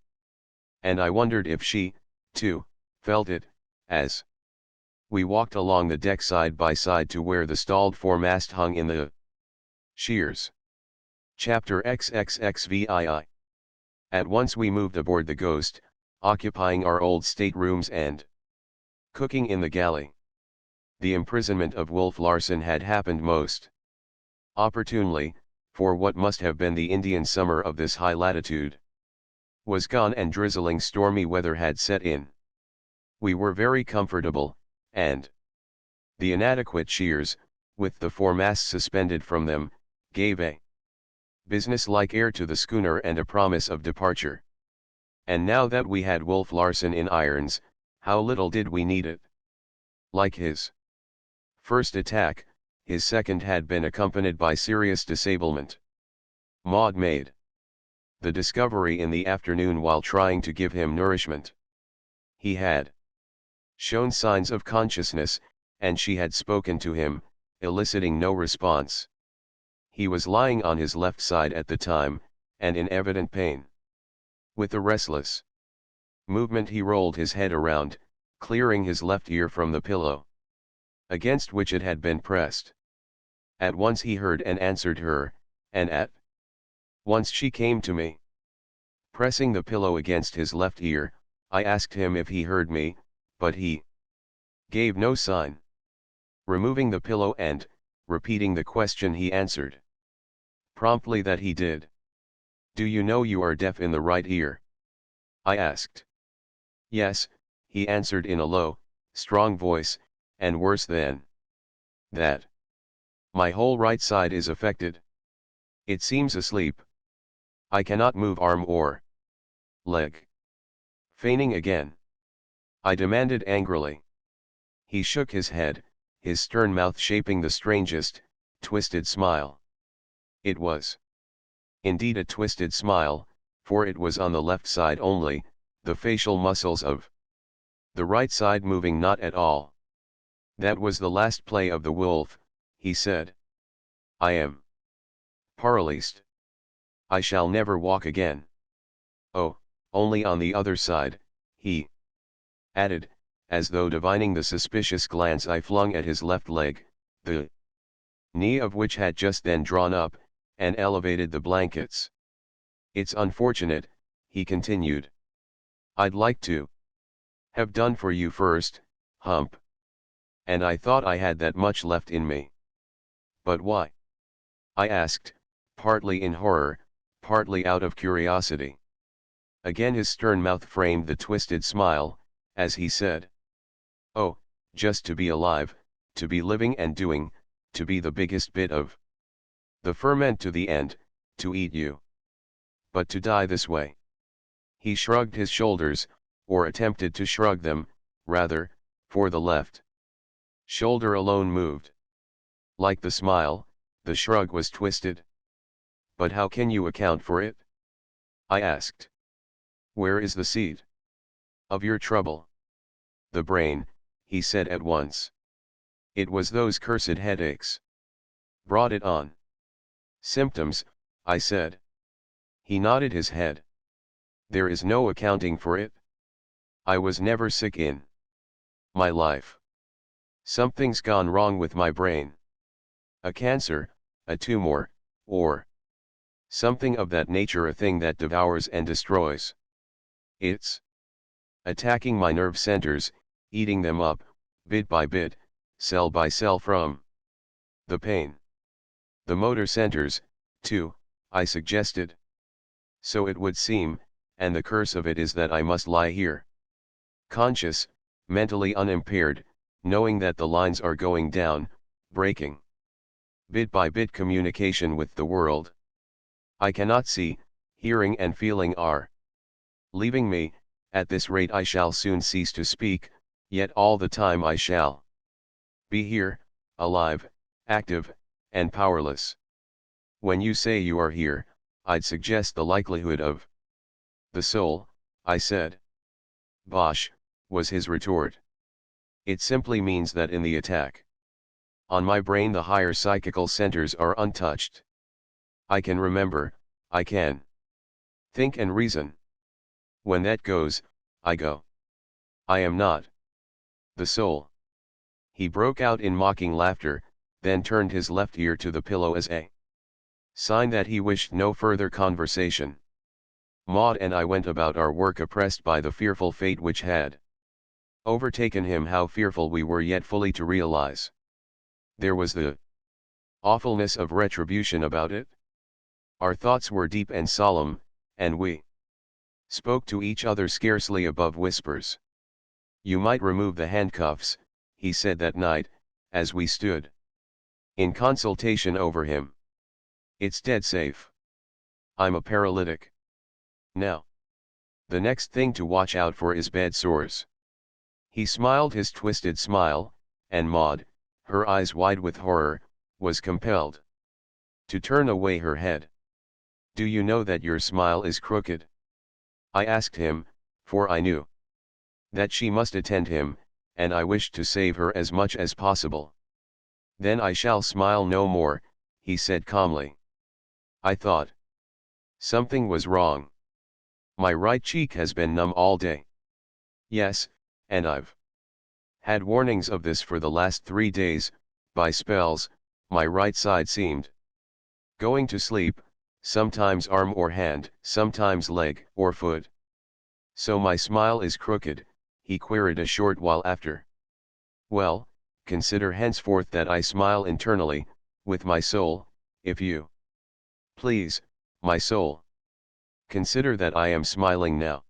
And I wondered if she, too, felt it, as we walked along the deck side by side to where the stalled foremast hung in the shears. Chapter XXXVII. At once we moved aboard the Ghost, occupying our old staterooms and cooking in the galley. The imprisonment of Wolf Larsen had happened most opportunely, for what must have been the Indian summer of this high latitude was gone and drizzling stormy weather had set in. We were very comfortable, and the inadequate shears, with the foremasts suspended from them, gave a business-like air to the schooner and a promise of departure. And now that we had Wolf Larsen in irons, how little did we need it. Like his first attack, his second had been accompanied by serious disablement. Maud made the discovery in the afternoon while trying to give him nourishment. He had shown signs of consciousness, and she had spoken to him, eliciting no response. He was lying on his left side at the time, and in evident pain. With a restless movement he rolled his head around, clearing his left ear from the pillow against which it had been pressed. At once he heard and answered her, and at once she came to me. Pressing the pillow against his left ear, I asked him if he heard me, but he gave no sign. Removing the pillow and repeating the question, he answered promptly that he did. "Do you know you are deaf in the right ear?" I asked. "Yes," he answered in a low, strong voice, "and worse than that. My whole right side is affected. It seems asleep. I cannot move arm or leg. Feigning again? I demanded angrily. He shook his head, his stern mouth shaping the strangest, twisted smile. It was indeed a twisted smile, for it was on the left side only, the facial muscles of the right side moving not at all. That was the last play of the wolf, he said. I am paralyzed. I shall never walk again. Oh, only on the other side, he added, as though divining the suspicious glance I flung at his left leg, the knee of which had just then drawn up, and elevated the blankets. It's unfortunate, he continued. I'd like to have done for you first, Hump. And I thought I had that much left in me. But why? I asked, partly in horror, partly out of curiosity. Again his stern mouth framed the twisted smile, as he said, oh, just to be alive, to be living and doing, to be the biggest bit of the ferment to the end, to eat you. But to die this way. He shrugged his shoulders, or attempted to shrug them, rather, for the left shoulder alone moved. Like the smile, the shrug was twisted. But how can you account for it? I asked. Where is the seat of your trouble? The brain, he said at once. It was those cursed headaches. Brought it on. Symptoms, I said. He nodded his head. There is no accounting for it. I was never sick in my life. Something's gone wrong with my brain. A cancer, a tumor, or something of that nature, a thing that devours and destroys. It's attacking my nerve centers, eating them up, bit by bit, cell by cell from the pain. The motor centers, too, I suggested. So it would seem, and the curse of it is that I must lie here. Conscious, mentally unimpaired, knowing that the lines are going down, breaking. Bit by bit communication with the world. I cannot see, hearing and feeling are leaving me. At this rate I shall soon cease to speak, yet all the time I shall be here, alive, active, and powerless. When you say you are here, I'd suggest the likelihood of the soul, I said. Bosh, was his retort. It simply means that in the attack on my brain the higher psychical centers are untouched. I can remember, I can think and reason. When that goes, I go. I am not the soul. He broke out in mocking laughter, then turned his left ear to the pillow as a sign that he wished no further conversation. Maud and I went about our work oppressed by the fearful fate which had overtaken him. How fearful we were yet fully to realize. There was the awfulness of retribution about it. Our thoughts were deep and solemn, and we spoke to each other scarcely above whispers. You might remove the handcuffs, he said that night, as we stood in consultation over him. It's dead safe. I'm a paralytic. Now, the next thing to watch out for is bed sores. He smiled his twisted smile, and Maud, her eyes wide with horror, was compelled to turn away her head. Do you know that your smile is crooked? I asked him, for I knew that she must attend him, and I wished to save her as much as possible. Then I shall smile no more, he said calmly. I thought something was wrong. My right cheek has been numb all day. Yes, and I've had warnings of this for the last 3 days. By spells, my right side seemed going to sleep, sometimes arm or hand, sometimes leg or foot. So my smile is crooked, he queried a short while after. Well, consider henceforth that I smile internally, with my soul, if you please, my soul. Consider that I am smiling now.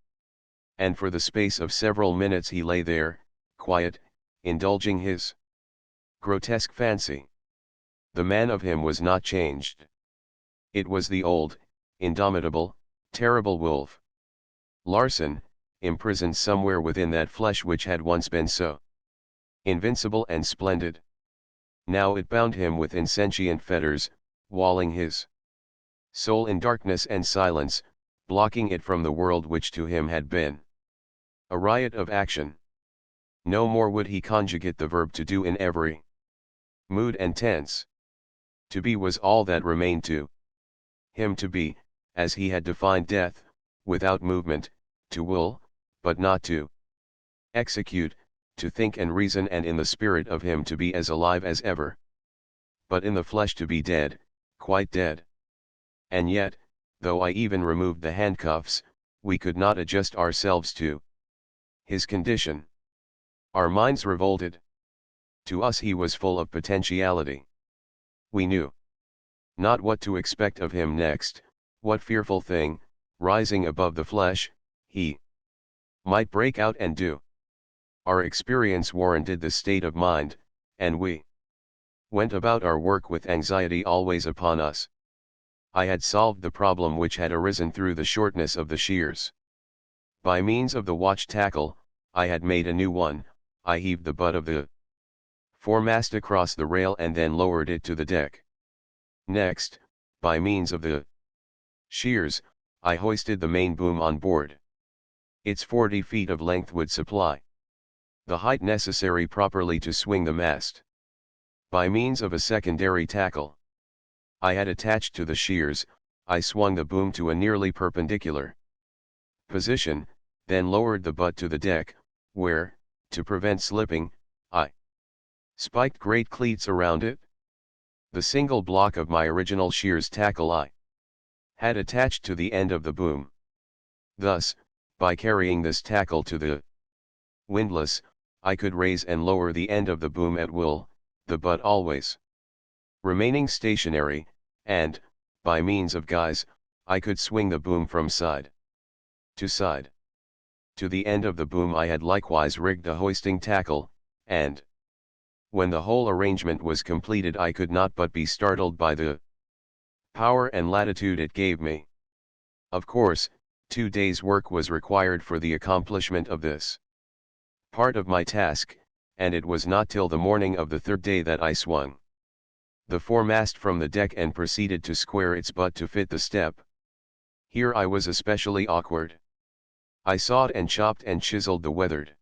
And for the space of several minutes he lay there, quiet, indulging his grotesque fancy. The man of him was not changed. It was the old, indomitable, terrible wolf. Larsen, imprisoned somewhere within that flesh which had once been so invincible and splendid. Now it bound him with insentient fetters, walling his soul in darkness and silence, blocking it from the world which to him had been a riot of action. No more would he conjugate the verb to do in every mood and tense. To be was all that remained to him, to be, as he had defined death, without movement, to will, but not to execute, to think and reason, and in the spirit of him to be as alive as ever. But in the flesh to be dead, quite dead. And yet, though I even removed the handcuffs, we could not adjust ourselves to his condition. Our minds revolted. To us he was full of potentiality. We knew not what to expect of him next, what fearful thing, rising above the flesh, he might break out and do. Our experience warranted the state of mind, and we went about our work with anxiety always upon us. I had solved the problem which had arisen through the shortness of the shears. By means of the watch tackle, I had made a new one. I heaved the butt of the foremast across the rail and then lowered it to the deck. Next, by means of the shears, I hoisted the main boom on board. Its 40 feet of length would supply the height necessary properly to swing the mast. By means of a secondary tackle I had attached to the shears, I swung the boom to a nearly perpendicular position, then lowered the butt to the deck, where, to prevent slipping, I spiked great cleats around it. The single block of my original shears tackle I had attached to the end of the boom. Thus, by carrying this tackle to the windlass, I could raise and lower the end of the boom at will, the butt always remaining stationary, and, by means of guys, I could swing the boom from side to side. To the end of the boom I had likewise rigged a hoisting tackle, and when the whole arrangement was completed I could not but be startled by the power and latitude it gave me. Of course, 2 days' work was required for the accomplishment of this part of my task, and it was not till the morning of the 3rd day that I swung the foremast from the deck and proceeded to square its butt to fit the step. Here I was especially awkward. I sawed and chopped and chiseled the weathered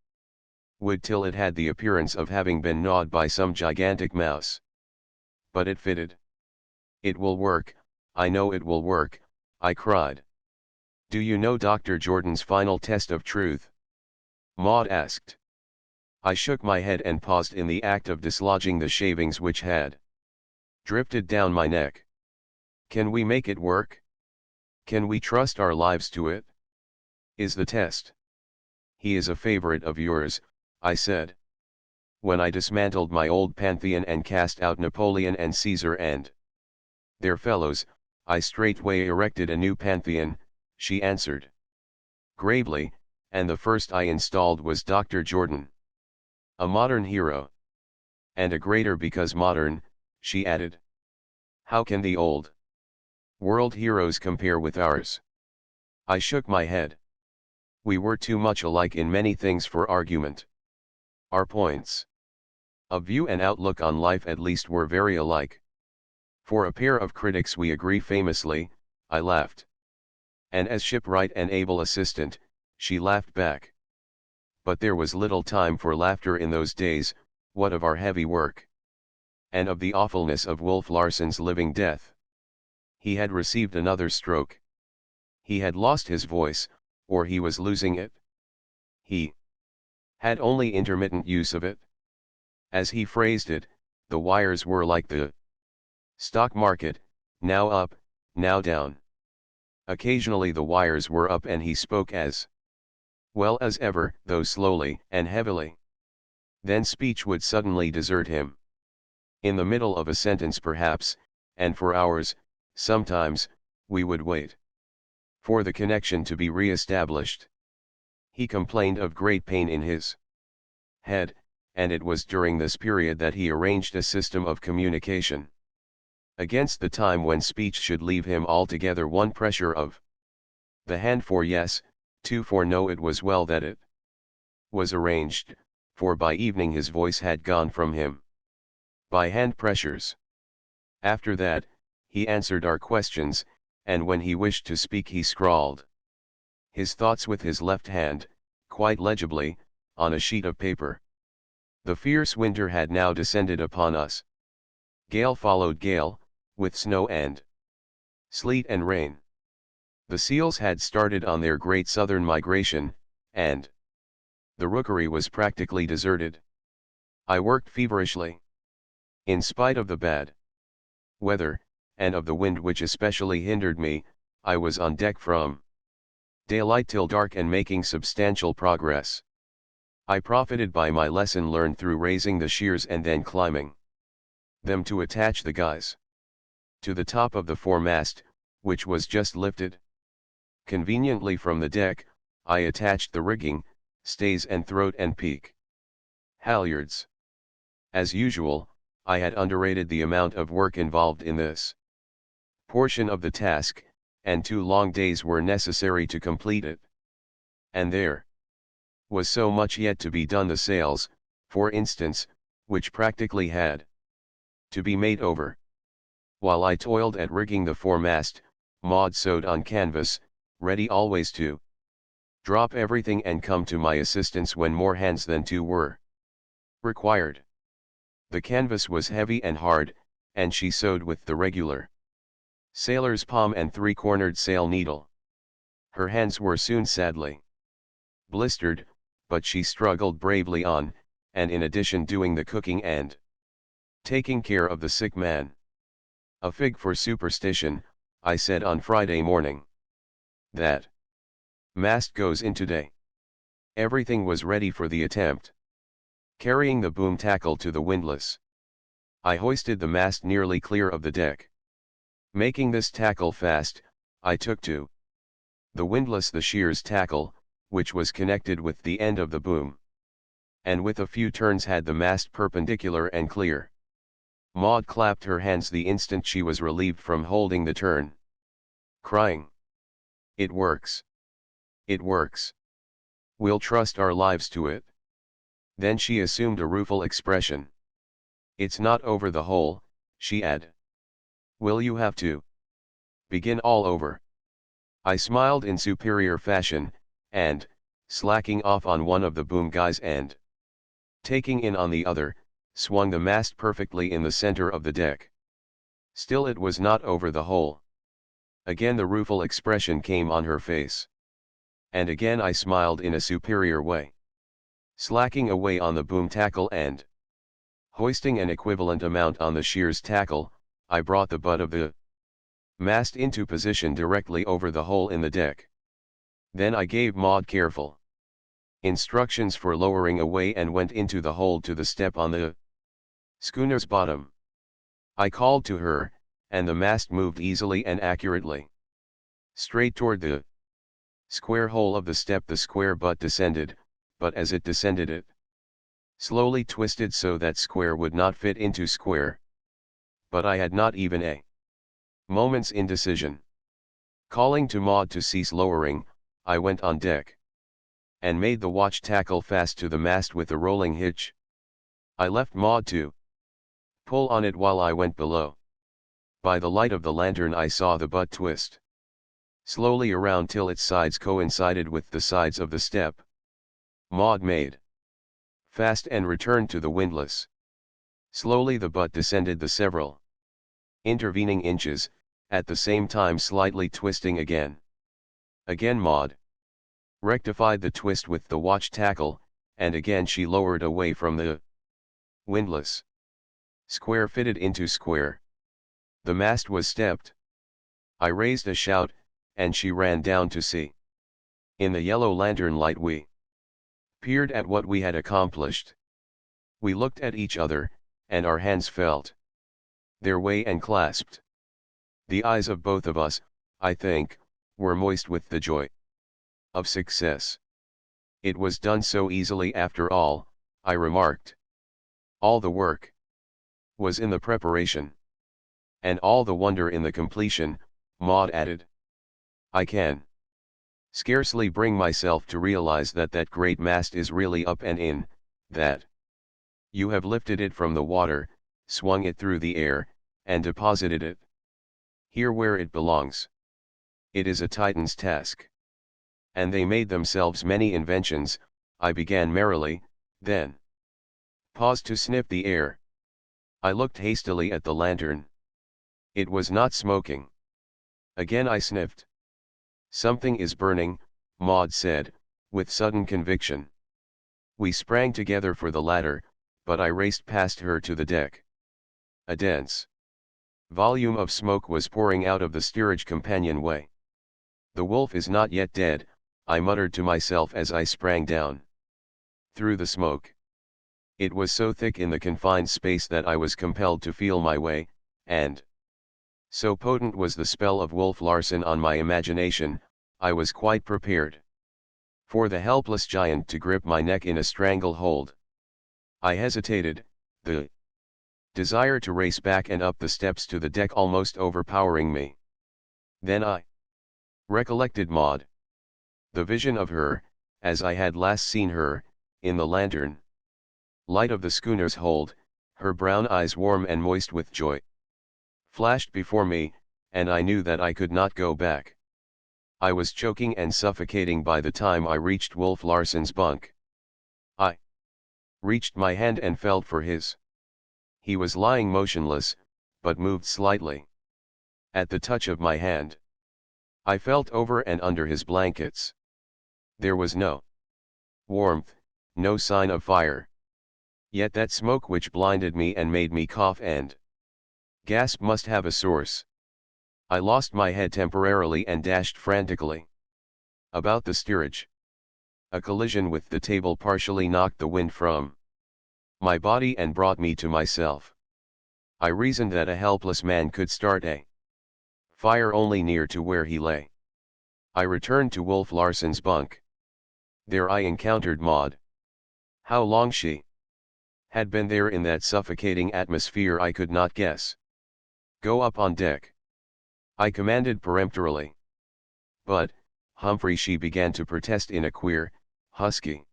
wood till it had the appearance of having been gnawed by some gigantic mouse. But it fitted. "It will work, I know it will work," I cried. "Do you know Dr. Jordan's final test of truth?" Maud asked. I shook my head and paused in the act of dislodging the shavings which had drifted down my neck. "Can we make it work? Can we trust our lives to it? Is the test?" "He is a favorite of yours," I said. "When I dismantled my old pantheon and cast out Napoleon and Caesar and their fellows, I straightway erected a new pantheon," she answered gravely, "and the first I installed was Dr. Jordan. A modern hero. And a greater because modern," she added. "How can the old world heroes compare with ours?" I shook my head. We were too much alike in many things for argument. Our points of view and outlook on life at least were very alike. "For a pair of critics we agree famously," I laughed. And as shipwright and able assistant, she laughed back. But there was little time for laughter in those days. What of our heavy work? And of the awfulness of Wolf Larsen's living death? He had received another stroke. He had lost his voice, or he was losing it. He had only intermittent use of it. As he phrased it, the wires were like the stock market, now up, now down. Occasionally the wires were up and he spoke as well as ever, though slowly and heavily. Then speech would suddenly desert him. In the middle of a sentence perhaps, and for hours, sometimes, we would wait for the connection to be re-established. He complained of great pain in his head, and it was during this period that he arranged a system of communication. Against the time when speech should leave him altogether, one pressure of the hand for yes, 2 For no, it was well that it was arranged, for by evening his voice had gone from him. By hand pressures. After that, he answered our questions, and when he wished to speak he scrawled his thoughts with his left hand, quite legibly, on a sheet of paper. The fierce winter had now descended upon us. Gale followed gale, with snow and sleet and rain. The seals had started on their great southern migration, and the rookery was practically deserted. I worked feverishly. In spite of the bad weather, and of the wind which especially hindered me, I was on deck from daylight till dark and making substantial progress. I profited by my lesson learned through raising the shears and then climbing them to attach the guys to the top of the foremast, which was just lifted. Conveniently from the deck, I attached the rigging, stays and throat and peak halyards. As usual, I had underrated the amount of work involved in this portion of the task, and 2 long days were necessary to complete it. And there was so much yet to be done. The sails, for instance, which practically had to be made over. While I toiled at rigging the foremast, Maud sewed on canvas, ready always to drop everything and come to my assistance when more hands than 2 were required. The canvas was heavy and hard, and she sewed with the regular sailor's palm and 3-cornered sail needle. Her hands were soon sadly blistered, but she struggled bravely on, and in addition doing the cooking and taking care of the sick man. A fig for superstition, I said on Friday morning. That mast goes in today. Everything was ready for the attempt. Carrying the boom tackle to the windlass, I hoisted the mast nearly clear of the deck. Making this tackle fast, I took to the windlass the shears tackle, which was connected with the end of the boom, and with a few turns had the mast perpendicular and clear. Maud clapped her hands the instant she was relieved from holding the turn, crying, "It works! It works! We'll trust our lives to it." Then she assumed a rueful expression. "It's not over the hole," she added. "Will you have to begin all over?" I smiled in superior fashion, and, slacking off on one of the boom guys and taking in on the other, swung the mast perfectly in the center of the deck. Still it was not over the hole. Again the rueful expression came on her face. And again I smiled in a superior way. Slacking away on the boom tackle and hoisting an equivalent amount on the shears tackle, I brought the butt of the mast into position directly over the hole in the deck. Then I gave Maud careful instructions for lowering away and went into the hold to the step on the schooner's bottom. I called to her, and the mast moved easily and accurately straight toward the square hole of the step. The square butt descended, but as it descended it slowly twisted so that square would not fit into square. But I had not even a moment's indecision. Calling to Maud to cease lowering, I went on deck and made the watch tackle fast to the mast with a rolling hitch. I left Maud to pull on it while I went below. By the light of the lantern I saw the butt twist slowly around till its sides coincided with the sides of the step. Maud made fast and returned to the windlass. Slowly the butt descended the several intervening inches, at the same time slightly twisting again. Again Maud rectified the twist with the watch tackle, and again she lowered away from the windlass. Square fitted into square. The mast was stepped. I raised a shout, and she ran down to see. In the yellow lantern light we peered at what we had accomplished. We looked at each other, and our hands felt their way and clasped. The eyes of both of us, I think, were moist with the joy of success. It was done so easily after all, I remarked. All the work was in the preparation. And all the wonder in the completion, Maud added. I can Scarcely bring myself to realize that that great mast is really up and in, that you have lifted it from the water, swung it through the air, and deposited it here where it belongs. It is a Titan's task. And they made themselves many inventions, I began merrily, then paused to sniff the air. I looked hastily at the lantern. It was not smoking. Again I sniffed. Something is burning, Maud said, with sudden conviction. We sprang together for the ladder, but I raced past her to the deck. A dense volume of smoke was pouring out of the steerage companionway. The wolf is not yet dead, I muttered to myself as I sprang down through the smoke. It was so thick in the confined space that I was compelled to feel my way, and so potent was the spell of Wolf Larsen on my imagination, I was quite prepared for the helpless giant to grip my neck in a strangle-hold. I hesitated, the desire to race back and up the steps to the deck almost overpowering me. Then I recollected Maud. The vision of her, as I had last seen her, in the lantern light of the schooner's hold, her brown eyes warm and moist with joy, flashed before me, and I knew that I could not go back. I was choking and suffocating by the time I reached Wolf Larsen's bunk. I reached my hand and felt for his. He was lying motionless, but moved slightly. At the touch of my hand, I felt over and under his blankets. There was no warmth, no sign of fire. Yet that smoke which blinded me and made me cough and gasp must have a source. I lost my head temporarily and dashed frantically about the steerage. A collision with the table partially knocked the wind from my body and brought me to myself. I reasoned that a helpless man could start a fire only near to where he lay. I returned to Wolf Larsen's bunk. There I encountered Maud. How long she had been there in that suffocating atmosphere I could not guess. Go up on deck, I commanded peremptorily. But, Humphrey, she began to protest in a queer, husky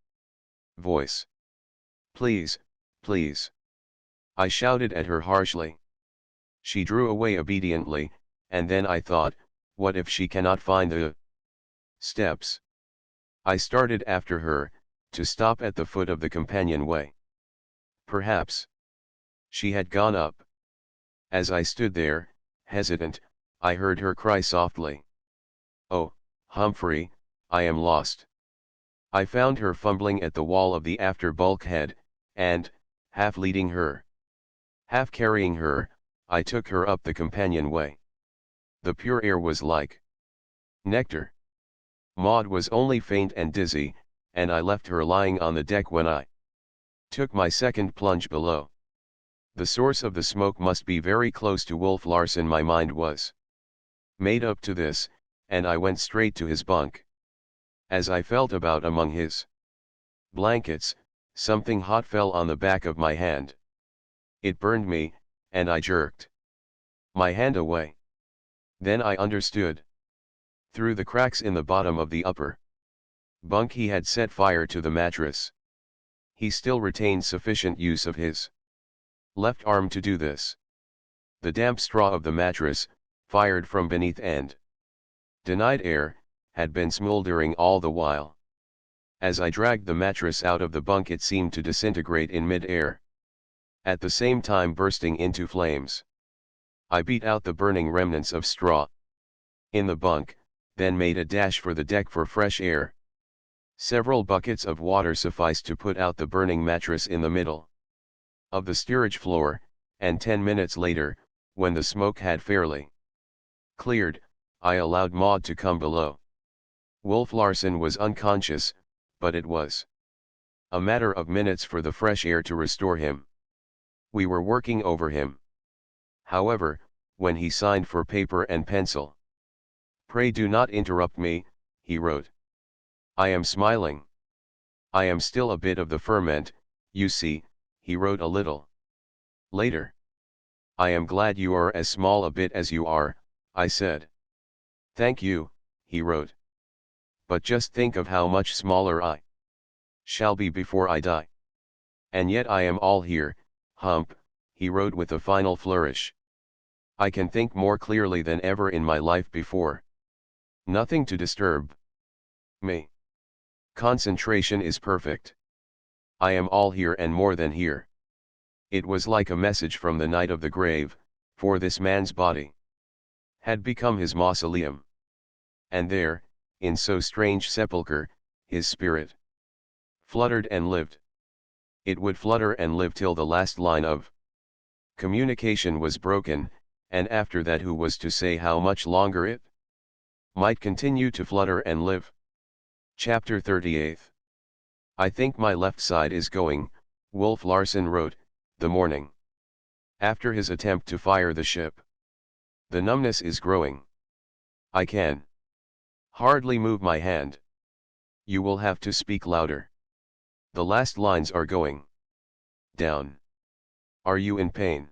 voice. Please, please. I shouted at her harshly. She drew away obediently, and then I thought, what if she cannot find the steps? I started after her, to stop at the foot of the companionway. Perhaps she had gone up. As I stood there, hesitant, I heard her cry softly. Oh, Humphrey, I am lost. I found her fumbling at the wall of the after bulkhead, and, half leading her, half carrying her, I took her up the companionway. The pure air was like nectar. Maud was only faint and dizzy, and I left her lying on the deck when I took my second plunge below. The source of the smoke must be very close to Wolf Larsen. My mind was made up to this, and I went straight to his bunk. As I felt about among his blankets, something hot fell on the back of my hand. It burned me, and I jerked my hand away. Then I understood. Through the cracks in the bottom of the upper bunk he had set fire to the mattress. He still retained sufficient use of his left arm to do this. The damp straw of the mattress, fired from beneath and denied air, had been smoldering all the while. As I dragged the mattress out of the bunk it seemed to disintegrate in mid-air, at the same time bursting into flames. I beat out the burning remnants of straw in the bunk, then made a dash for the deck for fresh air. Several buckets of water sufficed to put out the burning mattress in the middle of the steerage floor, and 10 minutes later, when the smoke had fairly cleared, I allowed Maud to come below. Wolf Larsen was unconscious, but it was a matter of minutes for the fresh air to restore him. We were working over him, however, when he signed for paper and pencil. Pray do not interrupt me, he wrote. I am smiling. I am still a bit of the ferment, you see, he wrote a little later. I am glad you are as small a bit as you are, I said. Thank you, he wrote. But just think of how much smaller I shall be before I die. And yet I am all here, hump, he wrote with a final flourish. I can think more clearly than ever in my life before. Nothing to disturb me. Concentration is perfect. I am all here and more than here. It was like a message from the night of the grave, for this man's body had become his mausoleum. And there, in so strange sepulchre, his spirit fluttered and lived. It would flutter and live till the last line of communication was broken, and after that who was to say how much longer it might continue to flutter and live. Chapter 38. I think my left side is going, Wolf Larsen wrote, the morning after his attempt to fire the ship. The numbness is growing. I can hardly move my hand. You will have to speak louder. The last lines are going down. Are you in pain?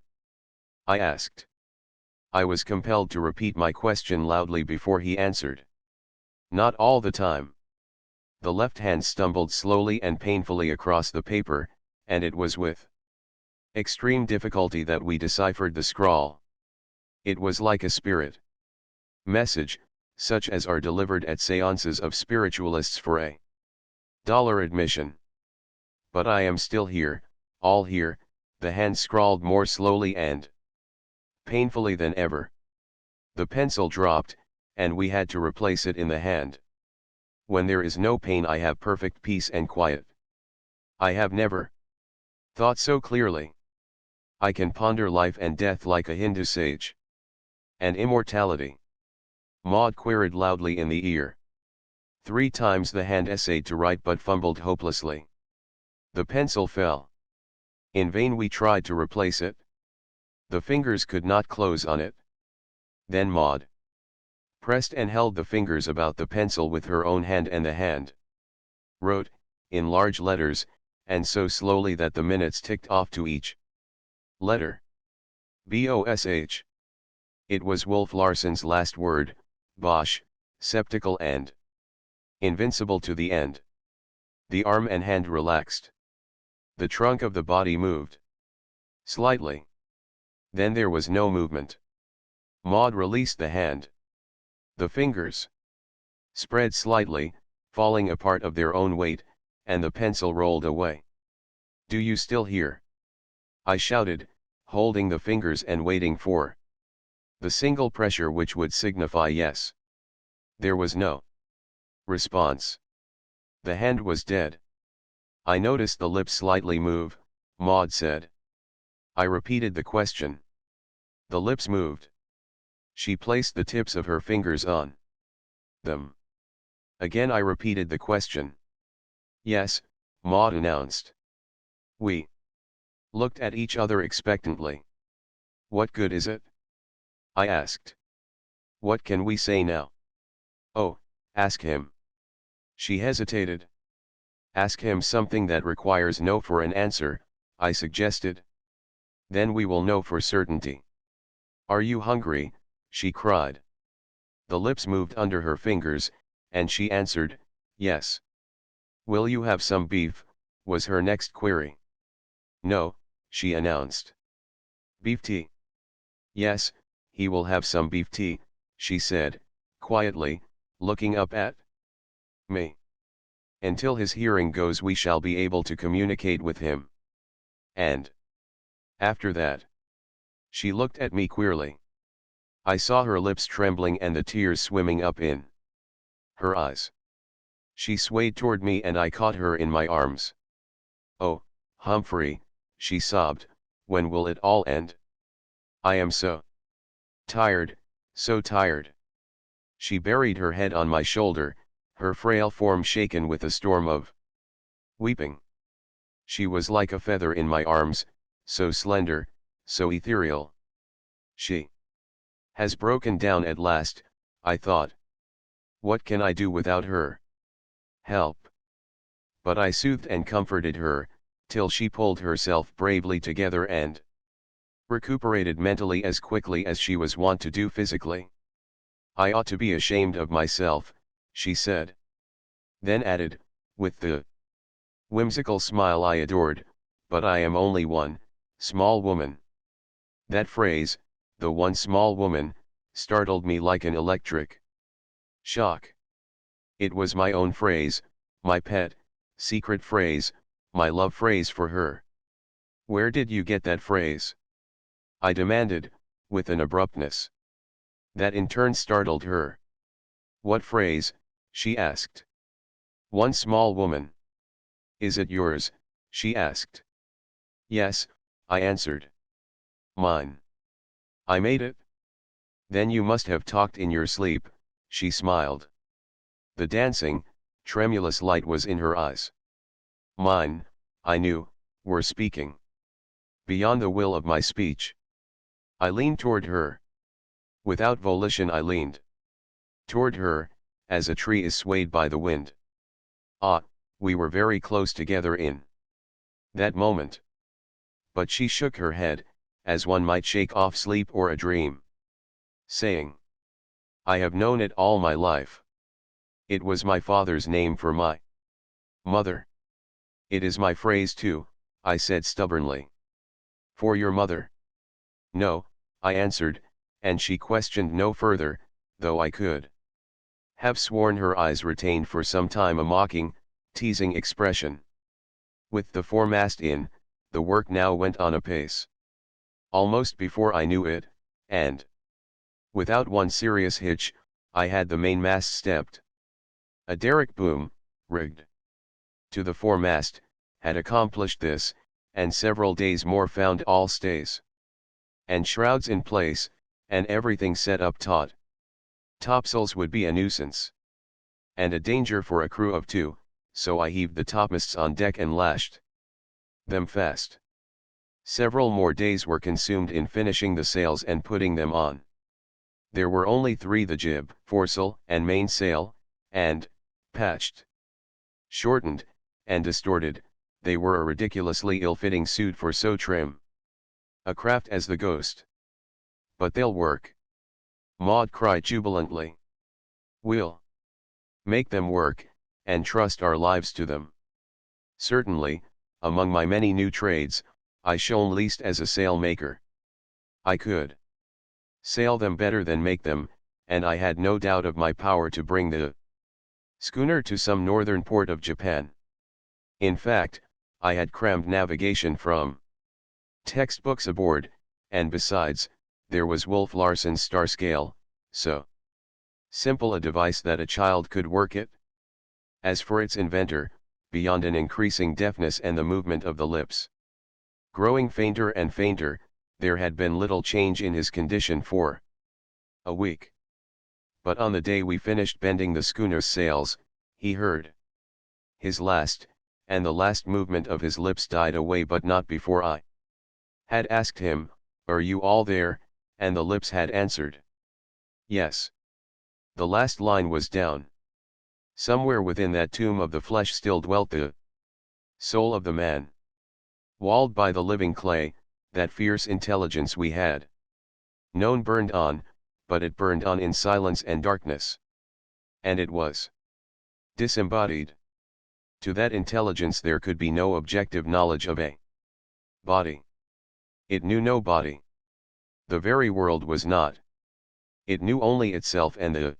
I asked. I was compelled to repeat my question loudly before he answered. Not all the time. The left hand stumbled slowly and painfully across the paper, and it was with extreme difficulty that we deciphered the scrawl. It was like a spirit message, such as are delivered at seances of spiritualists for $1 admission. But I am still here, all here, the hand scrawled more slowly and painfully than ever. The pencil dropped, and we had to replace it in the hand. When there is no pain I have perfect peace and quiet. I have never thought so clearly. I can ponder life and death like a Hindu sage. And immortality? Maud queried loudly in the ear. 3 times the hand essayed to write but fumbled hopelessly. The pencil fell. In vain we tried to replace it. The fingers could not close on it. Then Maud pressed and held the fingers about the pencil with her own hand, and the hand wrote, in large letters, and so slowly that the minutes ticked off to each letter. BOSH. It was Wolf Larsen's last word, Bosch, sceptical and invincible to the end. The arm and hand relaxed. The trunk of the body moved slightly. Then there was no movement. Maud released the hand. The fingers spread slightly, falling apart of their own weight, and the pencil rolled away. Do you still hear? I shouted, holding the fingers and waiting for the single pressure which would signify yes. There was no response. The hand was dead. I noticed the lips slightly move, Maud said. I repeated the question. The lips moved. She placed the tips of her fingers on them. Again I repeated the question. Yes, Maud announced. We looked at each other expectantly. What good is it? I asked. What can we say now? Oh, ask him. She hesitated. Ask him something that requires no for an answer, I suggested. Then we will know for certainty. Are you hungry? She cried. The lips moved under her fingers, and she answered, yes. Will you have some beef? Was her next query. No, she announced. Beef tea? Yes, he will have some beef tea, she said, quietly, looking up at me. Until his hearing goes we shall be able to communicate with him. And after that? She looked at me queerly. I saw her lips trembling and the tears swimming up in her eyes. She swayed toward me and I caught her in my arms. Oh, Humphrey, she sobbed, when will it all end? I am so tired, so tired. She buried her head on my shoulder, her frail form shaken with a storm of weeping. She was like a feather in my arms, so slender, so ethereal. She has broken down at last, I thought. What can I do without her? Help. But I soothed and comforted her, till she pulled herself bravely together and recuperated mentally as quickly as she was wont to do physically. I ought to be ashamed of myself, she said. Then added, with the whimsical smile I adored, but I am only one small woman. That phrase, the one small woman, startled me like an electric shock. It was my own phrase, my pet, secret phrase, my love phrase for her. Where did you get that phrase? I demanded, with an abruptness that in turn startled her. What phrase? She asked. One small woman. Is it yours? She asked. Yes, I answered. Mine. I made it. Then you must have talked in your sleep, she smiled. The dancing, tremulous light was in her eyes. Mine, I knew, were speaking. Beyond the will of my speech. I leaned toward her. Without volition I leaned toward her, as a tree is swayed by the wind. Ah, we were very close together in that moment. But she shook her head, as one might shake off sleep or a dream, saying, I have known it all my life. It was my father's name for my mother. It is my phrase too, I said stubbornly. For your mother? No, I answered, and she questioned no further, though I could have sworn her eyes retained for some time a mocking, teasing expression. With the foremast in, the work now went on apace. Almost before I knew it, and without one serious hitch, I had the mainmast stepped. A derrick boom, rigged to the foremast, had accomplished this, and several days more found all stays and shrouds in place, and everything set up taut. Topsails would be a nuisance and a danger for a crew of two, so I heaved the topmasts on deck and lashed them fast. Several more days were consumed in finishing the sails and putting them on. There were only three: the jib, foresail, and mainsail, and, patched, shortened, and distorted, they were a ridiculously ill-fitting suit for so trim a craft as the Ghost. But they'll work. Maud cried jubilantly. We'll make them work, and trust our lives to them. Certainly, among my many new trades, I shone least as a sailmaker. I could sail them better than make them, and I had no doubt of my power to bring the schooner to some northern port of Japan. In fact, I had crammed navigation from textbooks aboard, and besides, there was Wolf Larson's star scale, so simple a device that a child could work it. As for its inventor, beyond an increasing deafness and the movement of the lips growing fainter and fainter, there had been little change in his condition for a week. But on the day we finished bending the schooner's sails, he heard his last, and the last movement of his lips died away, but not before I had asked him, Are you all there? And the lips had answered, Yes. The last line was down. Somewhere within that tomb of the flesh still dwelt the soul of the man. Walled by the living clay, that fierce intelligence we had known burned on, but it burned on in silence and darkness. And it was disembodied. To that intelligence there could be no objective knowledge of a body. It knew no body. The very world was not. It knew only itself and the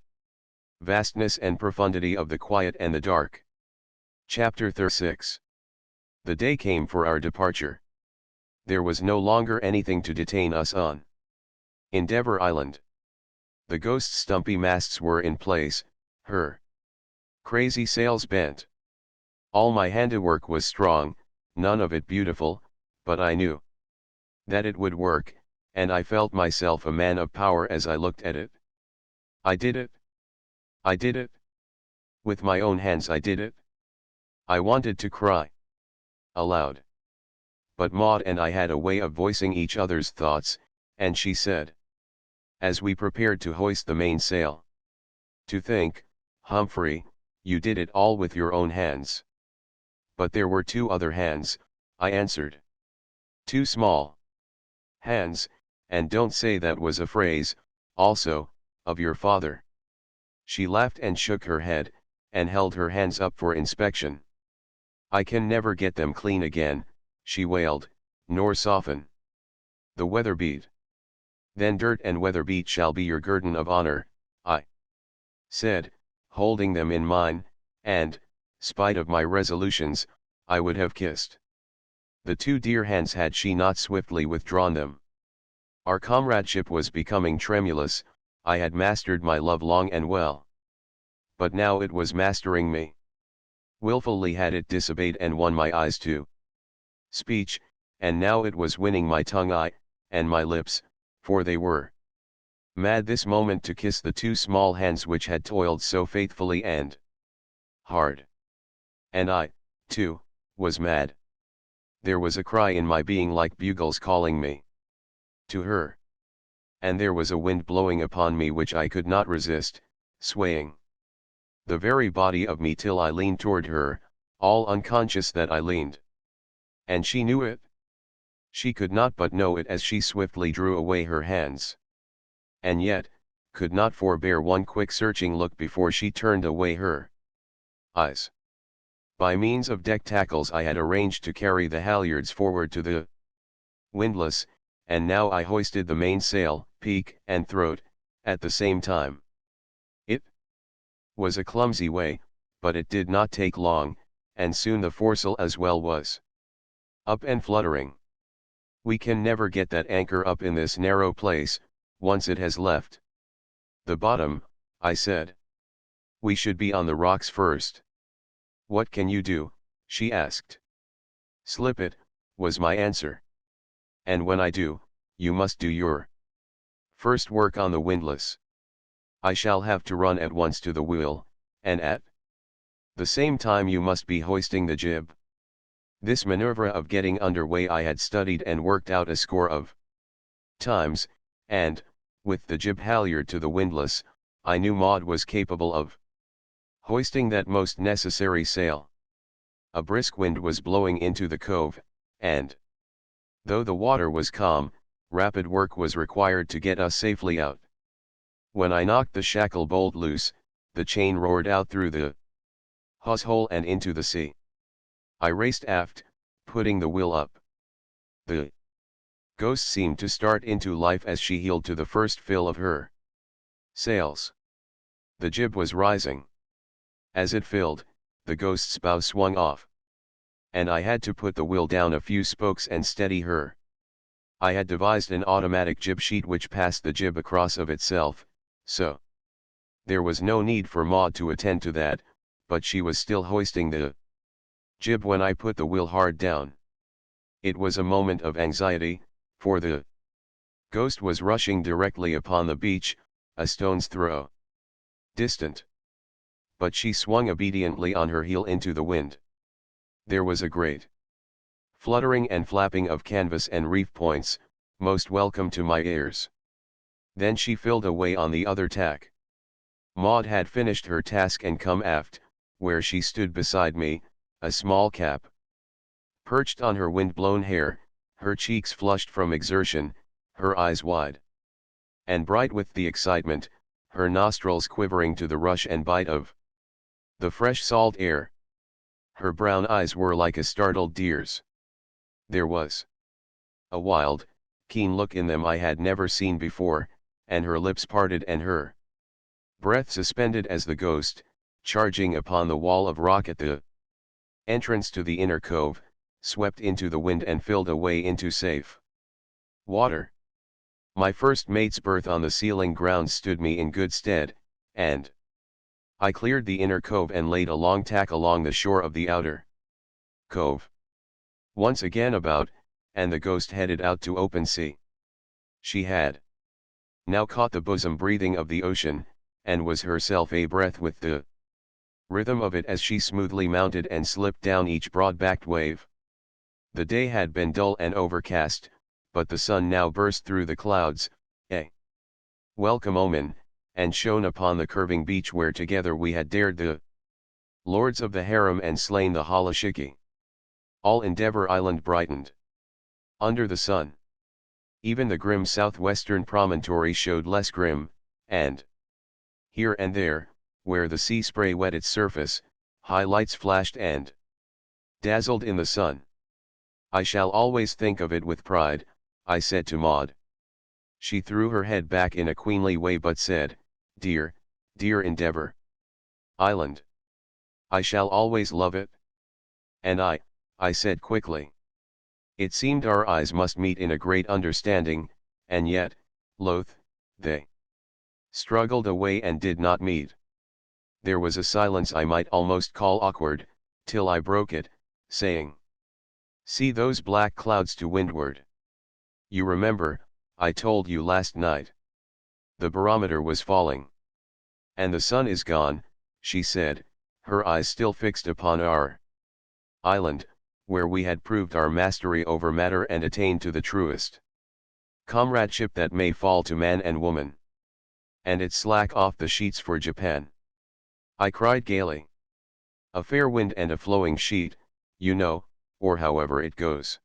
vastness and profundity of the quiet and the dark. Chapter 36. The day came for our departure. There was no longer anything to detain us on Endeavour Island. The Ghost's stumpy masts were in place, her crazy sails bent. All my handiwork was strong, none of it beautiful, but I knew that it would work, and I felt myself a man of power as I looked at it. I did it. I did it. With my own hands I did it. I wanted to cry aloud. But Maud and I had a way of voicing each other's thoughts, and she said, as we prepared to hoist the mainsail, To think, Humphrey, you did it all with your own hands. But there were two other hands, I answered. Two small hands, and don't say that was a phrase, also, of your father. She laughed and shook her head, and held her hands up for inspection. "I can never get them clean again," she wailed, "nor soften. The weather beat." "Then dirt and weather beat shall be your guerdon of honor," I said, holding them in mine, and, spite of my resolutions, I would have kissed the two dear hands had she not swiftly withdrawn them. Our comradeship was becoming tremulous. I had mastered my love long and well. But now it was mastering me. Willfully had it disobeyed and won my eyes to speech, and now it was winning my tongue and my lips, for they were mad this moment to kiss the two small hands which had toiled so faithfully and hard. And I, too, was mad. There was a cry in my being like bugles calling me to her. And there was a wind blowing upon me which I could not resist, swaying the very body of me till I leaned toward her, all unconscious that I leaned. And she knew it. She could not but know it as she swiftly drew away her hands. And yet, could not forbear one quick searching look before she turned away her eyes. By means of deck tackles I had arranged to carry the halyards forward to the windlass, and now I hoisted the mainsail, peak and throat, at the same time. It was a clumsy way, but it did not take long, and soon the foresail as well was up and fluttering. We can never get that anchor up in this narrow place, once it has left the bottom, I said. We should be on the rocks first. What can you do? She asked. Slip it, was my answer. And when I do, you must do your first work on the windlass. I shall have to run at once to the wheel, and at the same time you must be hoisting the jib. This maneuver of getting under way I had studied and worked out a score of times, and, with the jib halyard to the windlass, I knew Maud was capable of hoisting that most necessary sail. A brisk wind was blowing into the cove, and, though the water was calm, rapid work was required to get us safely out. When I knocked the shackle bolt loose, the chain roared out through the hawse hole and into the sea. I raced aft, putting the wheel up. The Ghost seemed to start into life as she heeled to the first fill of her sails. The jib was rising. As it filled, the Ghost's bow swung off. And I had to put the wheel down a few spokes and steady her. I had devised an automatic jib sheet which passed the jib across of itself, so there was no need for Maud to attend to that, but she was still hoisting the jib when I put the wheel hard down. It was a moment of anxiety, for the Ghost was rushing directly upon the beach, a stone's throw distant. But she swung obediently on her heel into the wind. There was a great fluttering and flapping of canvas and reef points, most welcome to my ears. Then she filled away on the other tack. Maud had finished her task and come aft, where she stood beside me, a small cap perched on her wind-blown hair, her cheeks flushed from exertion, her eyes wide and bright with the excitement, her nostrils quivering to the rush and bite of the fresh salt air. Her brown eyes were like a startled deer's. There was a wild, keen look in them I had never seen before, and her lips parted and her breath suspended as the Ghost, charging upon the wall of rock at the entrance to the inner cove, swept into the wind and filled away into safe water. My first mate's berth on the sealing grounds stood me in good stead, and I cleared the inner cove and laid a long tack along the shore of the outer cove. Once again about, and the Ghost headed out to open sea. She had now caught the bosom breathing of the ocean, and was herself a breath with the rhythm of it as she smoothly mounted and slipped down each broad-backed wave. The day had been dull and overcast, but the sun now burst through the clouds, a welcome omen, and shone upon the curving beach where together we had dared the lords of the harem and slain the Halashiki. All Endeavour Island brightened under the sun. Even the grim southwestern promontory showed less grim, and here and there, where the sea spray wet its surface, high lights flashed and dazzled in the sun. I shall always think of it with pride, I said to Maud. She threw her head back in a queenly way but said, dear, dear Endeavour Island. I shall always love it. And I said quickly. It seemed our eyes must meet in a great understanding, and yet, loath, they struggled away and did not meet. There was a silence I might almost call awkward, till I broke it, saying, see those black clouds to windward. You remember, I told you last night. The barometer was falling. And the sun is gone, she said, her eyes still fixed upon our island, where we had proved our mastery over matter and attained to the truest comradeship that may fall to man and woman. And it's slack off the sheets for Japan. I cried gaily. A fair wind and a flowing sheet, you know, or however it goes.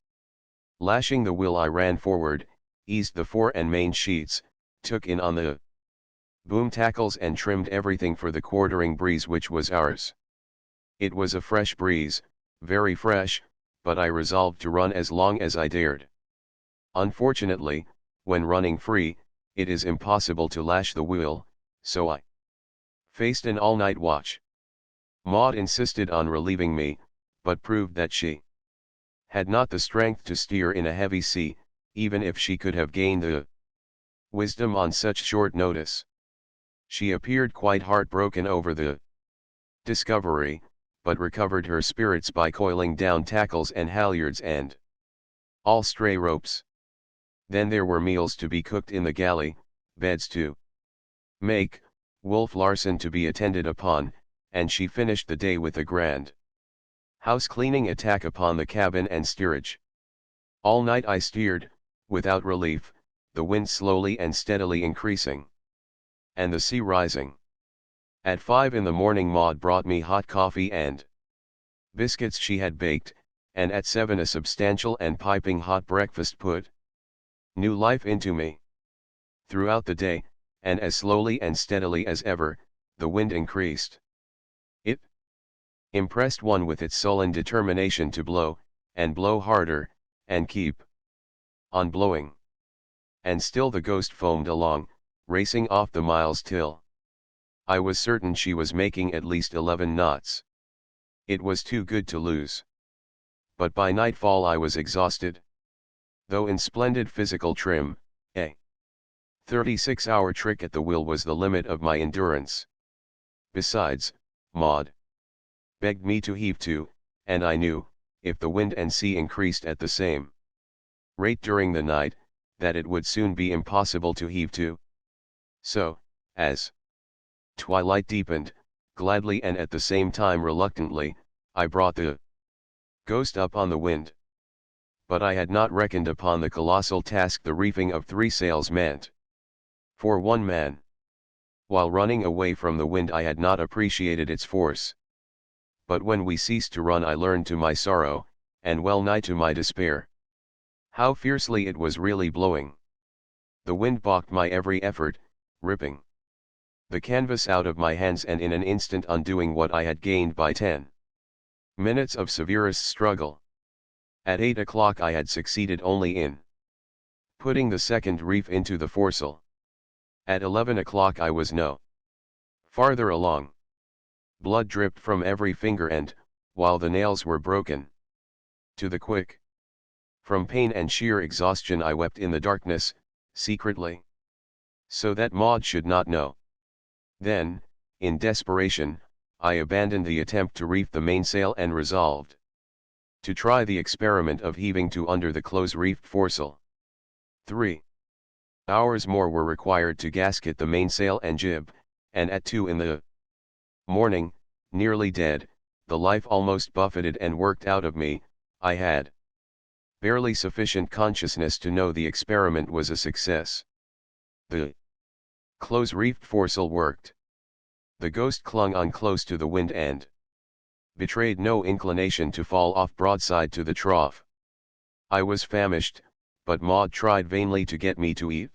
Lashing the wheel I ran forward, eased the fore and main sheets, took in on the boom tackles and trimmed everything for the quartering breeze which was ours. It was a fresh breeze, very fresh, but I resolved to run as long as I dared. Unfortunately, when running free, it is impossible to lash the wheel, so I faced an all-night watch. Maud insisted on relieving me, but proved that she had not the strength to steer in a heavy sea, even if she could have gained the wisdom on such short notice. She appeared quite heartbroken over the discovery, but recovered her spirits by coiling down tackles and halyards and all stray ropes. Then there were meals to be cooked in the galley, beds to make, Wolf Larsen to be attended upon, and she finished the day with a grand house-cleaning attack upon the cabin and steerage. All night I steered, without relief, the wind slowly and steadily increasing, and the sea rising. At 5 in the morning Maud brought me hot coffee and biscuits she had baked, and at 7 a substantial and piping hot breakfast put new life into me. Throughout the day, and as slowly and steadily as ever, the wind increased. It impressed one with its sullen determination to blow, and blow harder, and keep on blowing. And still the Ghost foamed along, racing off the miles till I was certain she was making at least 11 knots. It was too good to lose. But by nightfall I was exhausted. Though in splendid physical trim, a 36-hour trick at the wheel was the limit of my endurance. Besides, Maud begged me to heave to, and I knew, if the wind and sea increased at the same rate during the night, that it would soon be impossible to heave to. So, as twilight deepened, gladly and at the same time reluctantly, I brought the Ghost up on the wind. But I had not reckoned upon the colossal task the reefing of 3 sails meant. For one man. While running away from the wind I had not appreciated its force. But when we ceased to run I learned to my sorrow, and well nigh to my despair, how fiercely it was really blowing. The wind balked my every effort, ripping the canvas out of my hands and in an instant undoing what I had gained by 10 minutes of severest struggle. At 8 o'clock I had succeeded only in putting the second reef into the foresail. At 11 o'clock I was no farther along. Blood dripped from every finger end, while the nails were broken to the quick. From pain and sheer exhaustion I wept in the darkness, secretly, so that Maud should not know. Then, in desperation, I abandoned the attempt to reef the mainsail and resolved to try the experiment of heaving to under the close-reefed foresail. 3 hours more were required to gasket the mainsail and jib, and at 2 in the morning, nearly dead, the life almost buffeted and worked out of me, I had barely sufficient consciousness to know the experiment was a success. The close-reefed foresail worked. The Ghost clung on close to the wind and betrayed no inclination to fall off broadside to the trough. I was famished, but Maud tried vainly to get me to eat.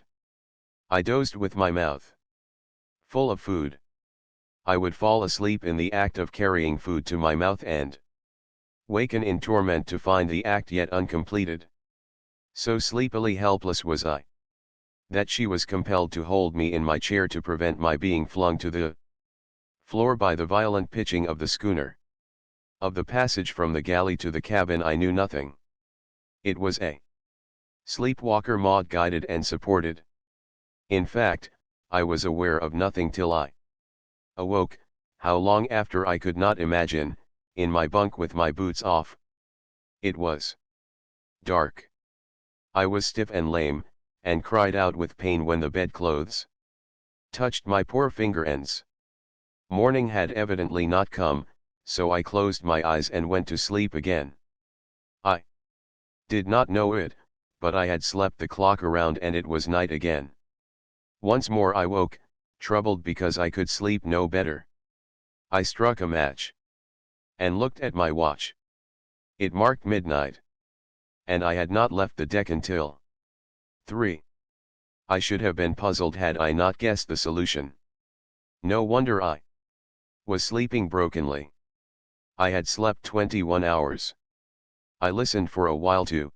I dozed with my mouth full of food. I would fall asleep in the act of carrying food to my mouth and waken in torment to find the act yet uncompleted. So sleepily helpless was I, that she was compelled to hold me in my chair to prevent my being flung to the floor by the violent pitching of the schooner. Of the passage from the galley to the cabin I knew nothing. It was a sleepwalker Maud guided and supported. In fact, I was aware of nothing till I awoke, how long after I could not imagine, in my bunk with my boots off. It was dark. I was stiff and lame, and cried out with pain when the bedclothes touched my poor finger ends. Morning had evidently not come, so I closed my eyes and went to sleep again. I did not know it, but I had slept the clock around and it was night again. Once more I woke, troubled because I could sleep no better. I struck a match and looked at my watch. It marked midnight, and I had not left the deck until 3. I should have been puzzled had I not guessed the solution. No wonder I was sleeping brokenly. I had slept 21 hours. I listened for a while to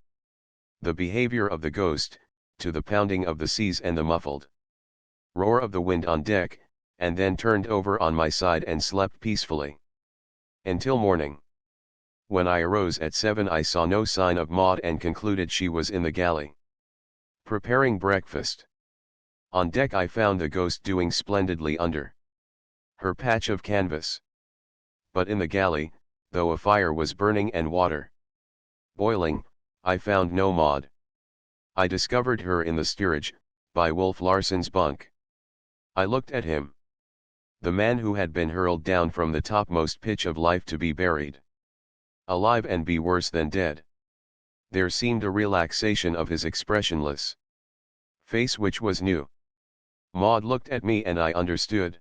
the behavior of the ghost, to the pounding of the seas and the muffled roar of the wind on deck, and then turned over on my side and slept peacefully until morning. When I arose at 7 I saw no sign of Maud and concluded she was in the galley, preparing breakfast. On deck I found the ghost doing splendidly under her patch of canvas. But in the galley, though a fire was burning and water boiling, I found no Maud. I discovered her in the steerage, by Wolf Larsen's bunk. I looked at him. The man who had been hurled down from the topmost pitch of life to be buried alive and be worse than dead. There seemed a relaxation of his expressionless face which was new. Maud looked at me and I understood.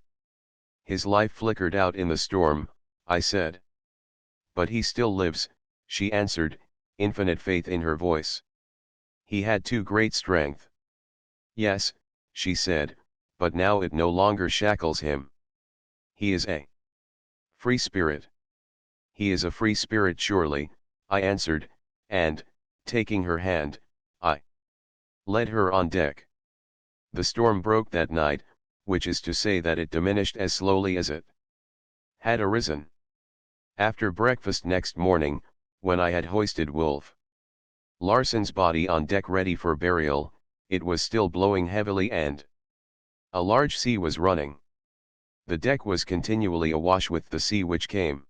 His life flickered out in the storm, I said. But he still lives, she answered, infinite faith in her voice. He had too great strength. Yes, she said, but now it no longer shackles him. He is a free spirit. He is a free spirit surely, I answered, and, taking her hand, I led her on deck. The storm broke that night, which is to say that it diminished as slowly as it had arisen. After breakfast next morning, when I had hoisted Wolf Larsen's body on deck ready for burial, it was still blowing heavily and a large sea was running. The deck was continually awash with the sea which came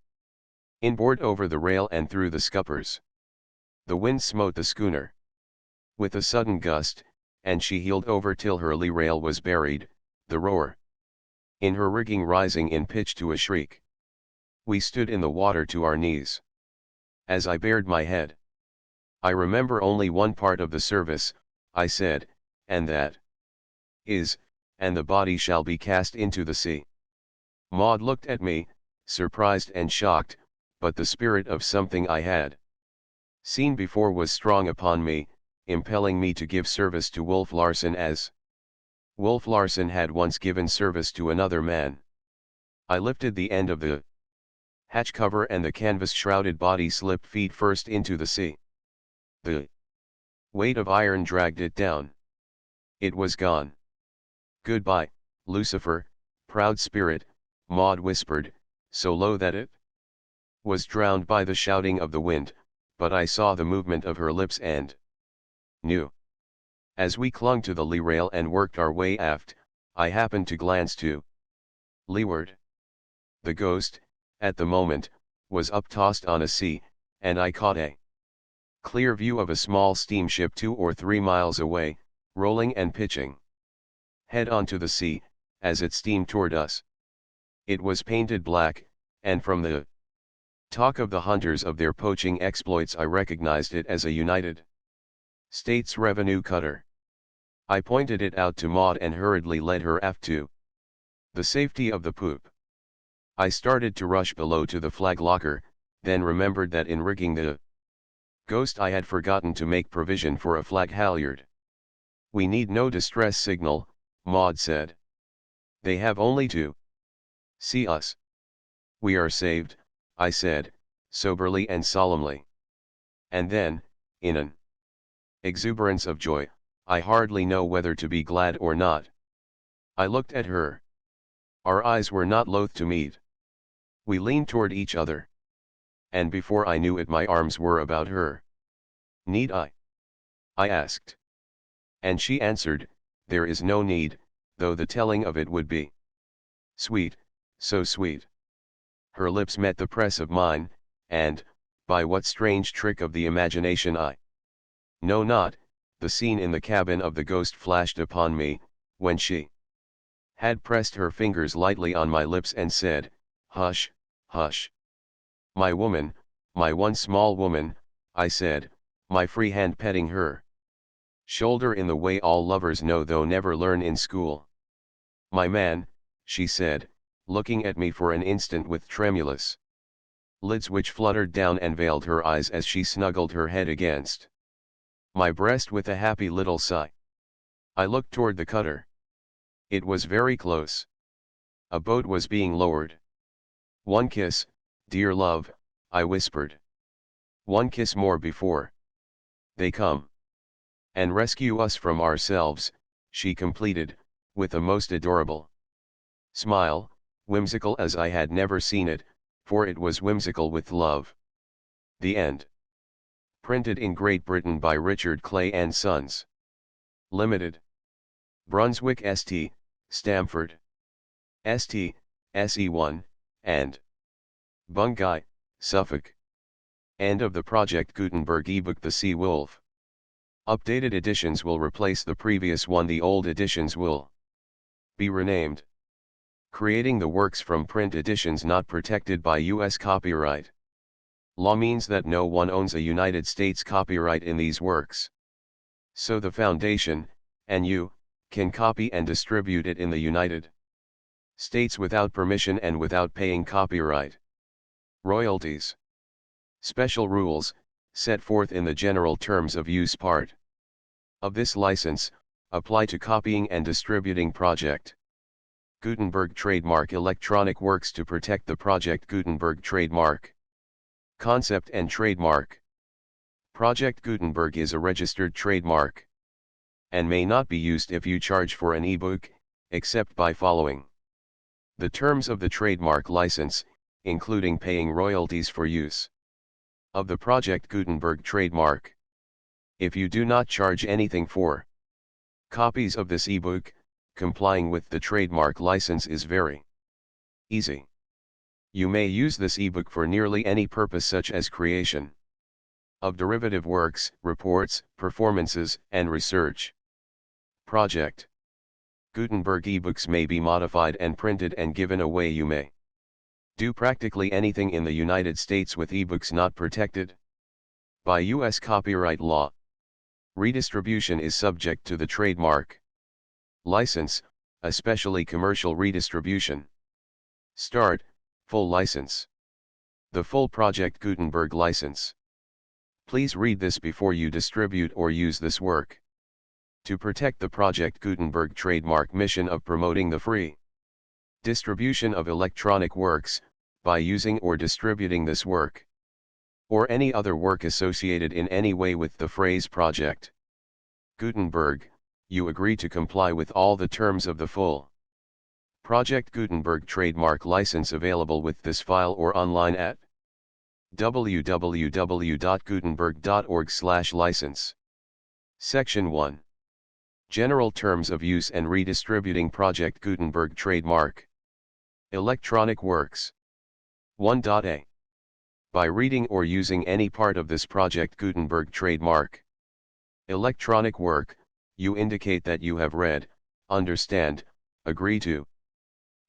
inboard over the rail and through the scuppers. The wind smote the schooner with a sudden gust, and she heeled over till her lee rail was buried, the roar in her rigging rising in pitch to a shriek. We stood in the water to our knees. As I bared my head, I remember only one part of the service, I said, and that is, and the body shall be cast into the sea. Maud looked at me, surprised and shocked, but the spirit of something I had seen before was strong upon me, impelling me to give service to Wolf Larsen as Wolf Larsen had once given service to another man. I lifted the end of the hatch cover and the canvas-shrouded body slipped feet first into the sea. The weight of iron dragged it down. It was gone. Goodbye, Lucifer, proud spirit, Maud whispered, so low that it was drowned by the shouting of the wind, but I saw the movement of her lips and knew. As we clung to the lee rail and worked our way aft, I happened to glance to leeward. The ghost, at the moment, was uptossed on a sea, and I caught a clear view of a small steamship 2 or 3 miles away, rolling and pitching head on to the sea, as it steamed toward us. It was painted black, and from the talk of the hunters of their poaching exploits I recognized it as a United States revenue cutter. I pointed it out to Maud and hurriedly led her aft to the safety of the poop. I started to rush below to the flag locker, then remembered that in rigging the Ghost I had forgotten to make provision for a flag halyard. We need no distress signal, Maud said. They have only to See us. We are saved, I said, soberly and solemnly. And then, in an exuberance of joy, I hardly know whether to be glad or not, I looked at her. Our eyes were not loath to meet. We leaned toward each other. And before I knew it, my arms were about her. Need I? I asked. And she answered, there is no need, though the telling of it would be sweet, so sweet. Her lips met the press of mine, and, by what strange trick of the imagination I know not, the scene in the cabin of the Ghost flashed upon me, when she had pressed her fingers lightly on my lips and said, hush, hush. My woman, my one small woman, I said, my free hand petting her shoulder in the way all lovers know though never learn in school. My man, she said, looking at me for an instant with tremulous lids which fluttered down and veiled her eyes as she snuggled her head against my breast with a happy little sigh. I looked toward the cutter. It was very close. A boat was being lowered. One kiss, dear love, I whispered. One kiss more before they come and rescue us from ourselves, she completed, with a most adorable smile, whimsical as I had never seen it, for it was whimsical with love. The end. Printed in Great Britain by Richard Clay and Sons. Limited. Brunswick St, Stamford. St, SE1, and Bungay, Suffolk. End of the Project Gutenberg ebook The Sea Wolf. Updated editions will replace the previous one. The old editions will be renamed. Creating the works from print editions not protected by U.S. copyright law means that no one owns a United States copyright in these works. So the Foundation, and you, can copy and distribute it in the United States without permission and without paying copyright royalties. Special rules, set forth in the General Terms of Use part of this license, apply to copying and distributing Project Gutenberg trademark electronic works. To protect the Project Gutenberg trademark concept and trademark. Project Gutenberg is a registered trademark and may not be used if you charge for an ebook, except by following the terms of the trademark license, including paying royalties for use of the Project Gutenberg trademark. If you do not charge anything for copies of this ebook, complying with the trademark license is very easy. You may use this ebook for nearly any purpose, such as creation of derivative works, reports, performances, and research. Project Gutenberg ebooks may be modified and printed and given away. You may do practically anything in the United States with ebooks not protected by U.S. copyright law. Redistribution is subject to the trademark license, especially commercial redistribution. Start, full license. The full Project Gutenberg license. Please read this before you distribute or use this work. To protect the Project Gutenberg trademark mission of promoting the free distribution of electronic works, by using or distributing this work, or any other work associated in any way with the phrase Project Gutenberg, you agree to comply with all the terms of the full Project Gutenberg trademark license available with this file or online at www.gutenberg.org/license. Section 1. General Terms of Use and Redistributing Project Gutenberg Trademark. Electronic Works. 1.a. By reading or using any part of this Project Gutenberg trademark electronic work, you indicate that you have read, understand, agree to,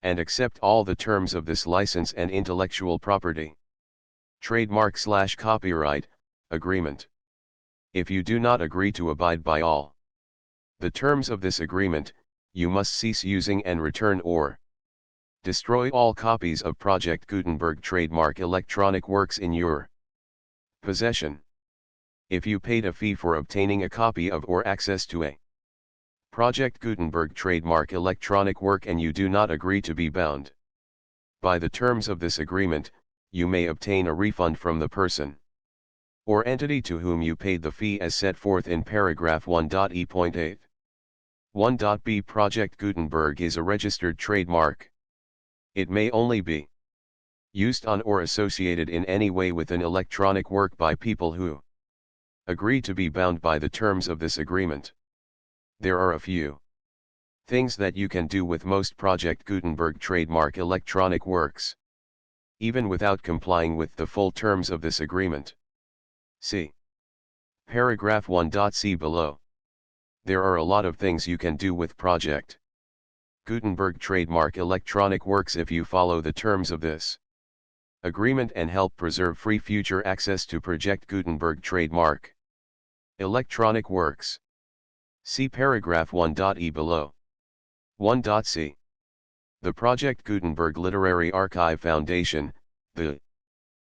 and accept all the terms of this license and intellectual property trademark/copyright agreement. If you do not agree to abide by all the terms of this agreement, you must cease using and return or destroy all copies of Project Gutenberg trademark electronic works in your possession. If you paid a fee for obtaining a copy of or access to a Project Gutenberg trademark electronic work and you do not agree to be bound By the terms of this agreement, you may obtain a refund from the person or entity to whom you paid the fee as set forth in paragraph 1.e.8. 1.b Project Gutenberg is a registered trademark. It may only be used on or associated in any way with an electronic work by people who agree to be bound by the terms of this agreement. There are a few things that you can do with most Project Gutenberg trademark electronic works, even without complying with the full terms of this agreement. See paragraph 1.c below. There are a lot of things you can do with Project Gutenberg trademark electronic works if you follow the terms of this agreement and help preserve free future access to Project Gutenberg trademark electronic works. See paragraph 1.e below. 1.c. The Project Gutenberg Literary Archive Foundation, the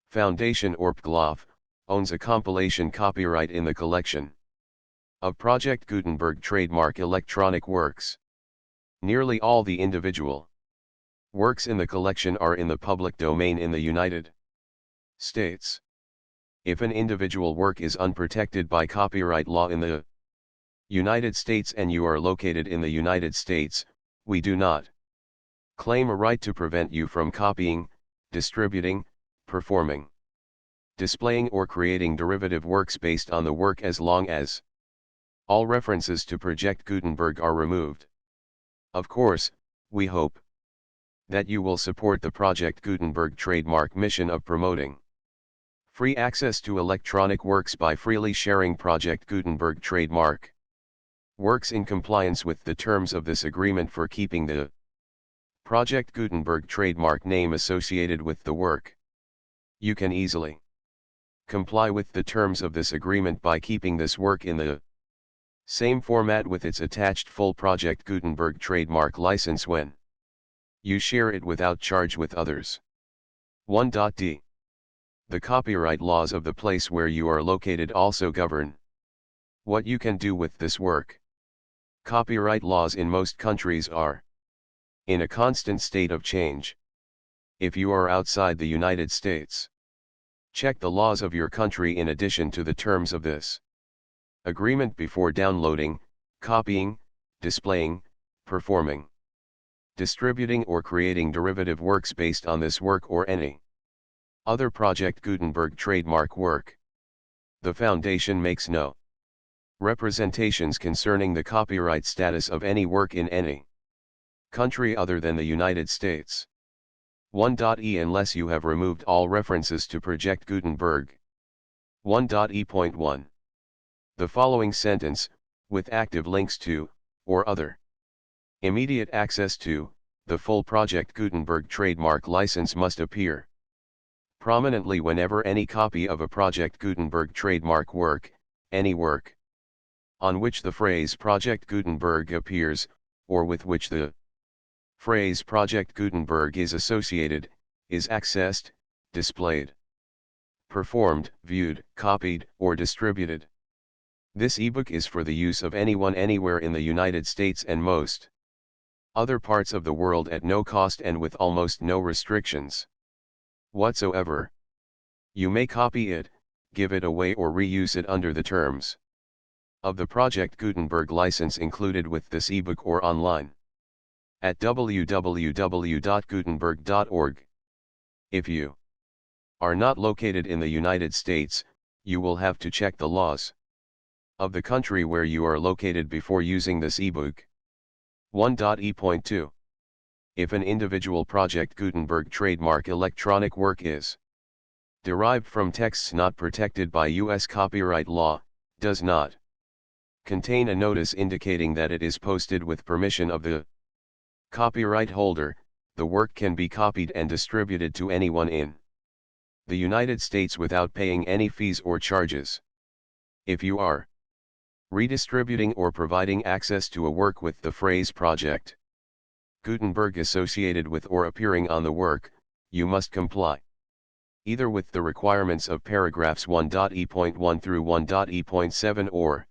Foundation or PGLOF, owns a compilation copyright in the collection of Project Gutenberg trademark electronic works. Nearly all the individual works in the collection are in the public domain in the United States. If an individual work is unprotected by copyright law in the United States and you are located in the United States, we do not claim a right to prevent you from copying, distributing, performing, displaying or creating derivative works based on the work as long as all references to Project Gutenberg are removed. Of course, we hope that you will support the Project Gutenberg trademark mission of promoting free access to electronic works by freely sharing Project Gutenberg trademark works in compliance with the terms of this agreement for keeping the Project Gutenberg trademark name associated with the work. You can easily comply with the terms of this agreement by keeping this work in the same format with its attached full Project Gutenberg trademark license when you share it without charge with others. 1.d. The copyright laws of the place where you are located also govern what you can do with this work. Copyright laws in most countries are in a constant state of change. If you are outside the United States, check the laws of your country in addition to the terms of this agreement before downloading, copying, displaying, performing, distributing or creating derivative works based on this work or any other Project Gutenberg trademark work. The Foundation makes no representations concerning the copyright status of any work in any country other than the United States. 1.e Unless you have removed all references to Project Gutenberg. 1.e.1. The following sentence, with active links to, or other immediate access to, the full Project Gutenberg trademark license must appear prominently whenever any copy of a Project Gutenberg trademark work, any work on which the phrase Project Gutenberg appears, or with which the phrase Project Gutenberg is associated, is accessed, displayed, performed, viewed, copied, or distributed. This ebook is for the use of anyone anywhere in the United States and most other parts of the world at no cost and with almost no restrictions whatsoever. You may copy it, give it away or reuse it under the terms of the Project Gutenberg license included with this ebook or online at www.gutenberg.org. If you are not located in the United States, you will have to check the laws of the country where you are located before using this ebook. 1.e.2. If an individual Project Gutenberg trademark electronic work is derived from texts not protected by U.S. copyright law, does not contain a notice indicating that it is posted with permission of the copyright holder, the work can be copied and distributed to anyone in the United States without paying any fees or charges. If you are redistributing or providing access to a work with the phrase Project Gutenberg associated with or appearing on the work, you must comply either with the requirements of paragraphs 1.e.1 through 1.e.7 or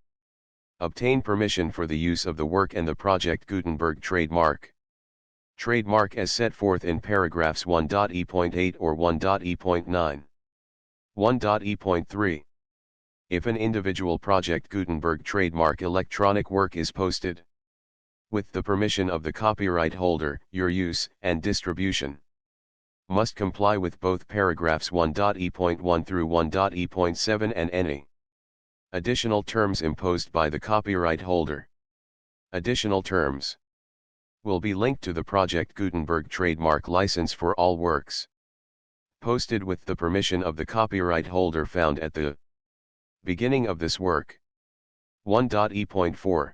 obtain permission for the use of the work and the Project Gutenberg trademark. Trademark as set forth in paragraphs 1.e.8 or 1.e.9. 1.e.3. If an individual Project Gutenberg trademark electronic work is posted with the permission of the copyright holder, your use and distribution must comply with both paragraphs 1.e.1 through 1.e.7 and any additional terms imposed by the copyright holder. Additional terms will be linked to the Project Gutenberg trademark license for all works posted with the permission of the copyright holder found at the beginning of this work. 1.e.4.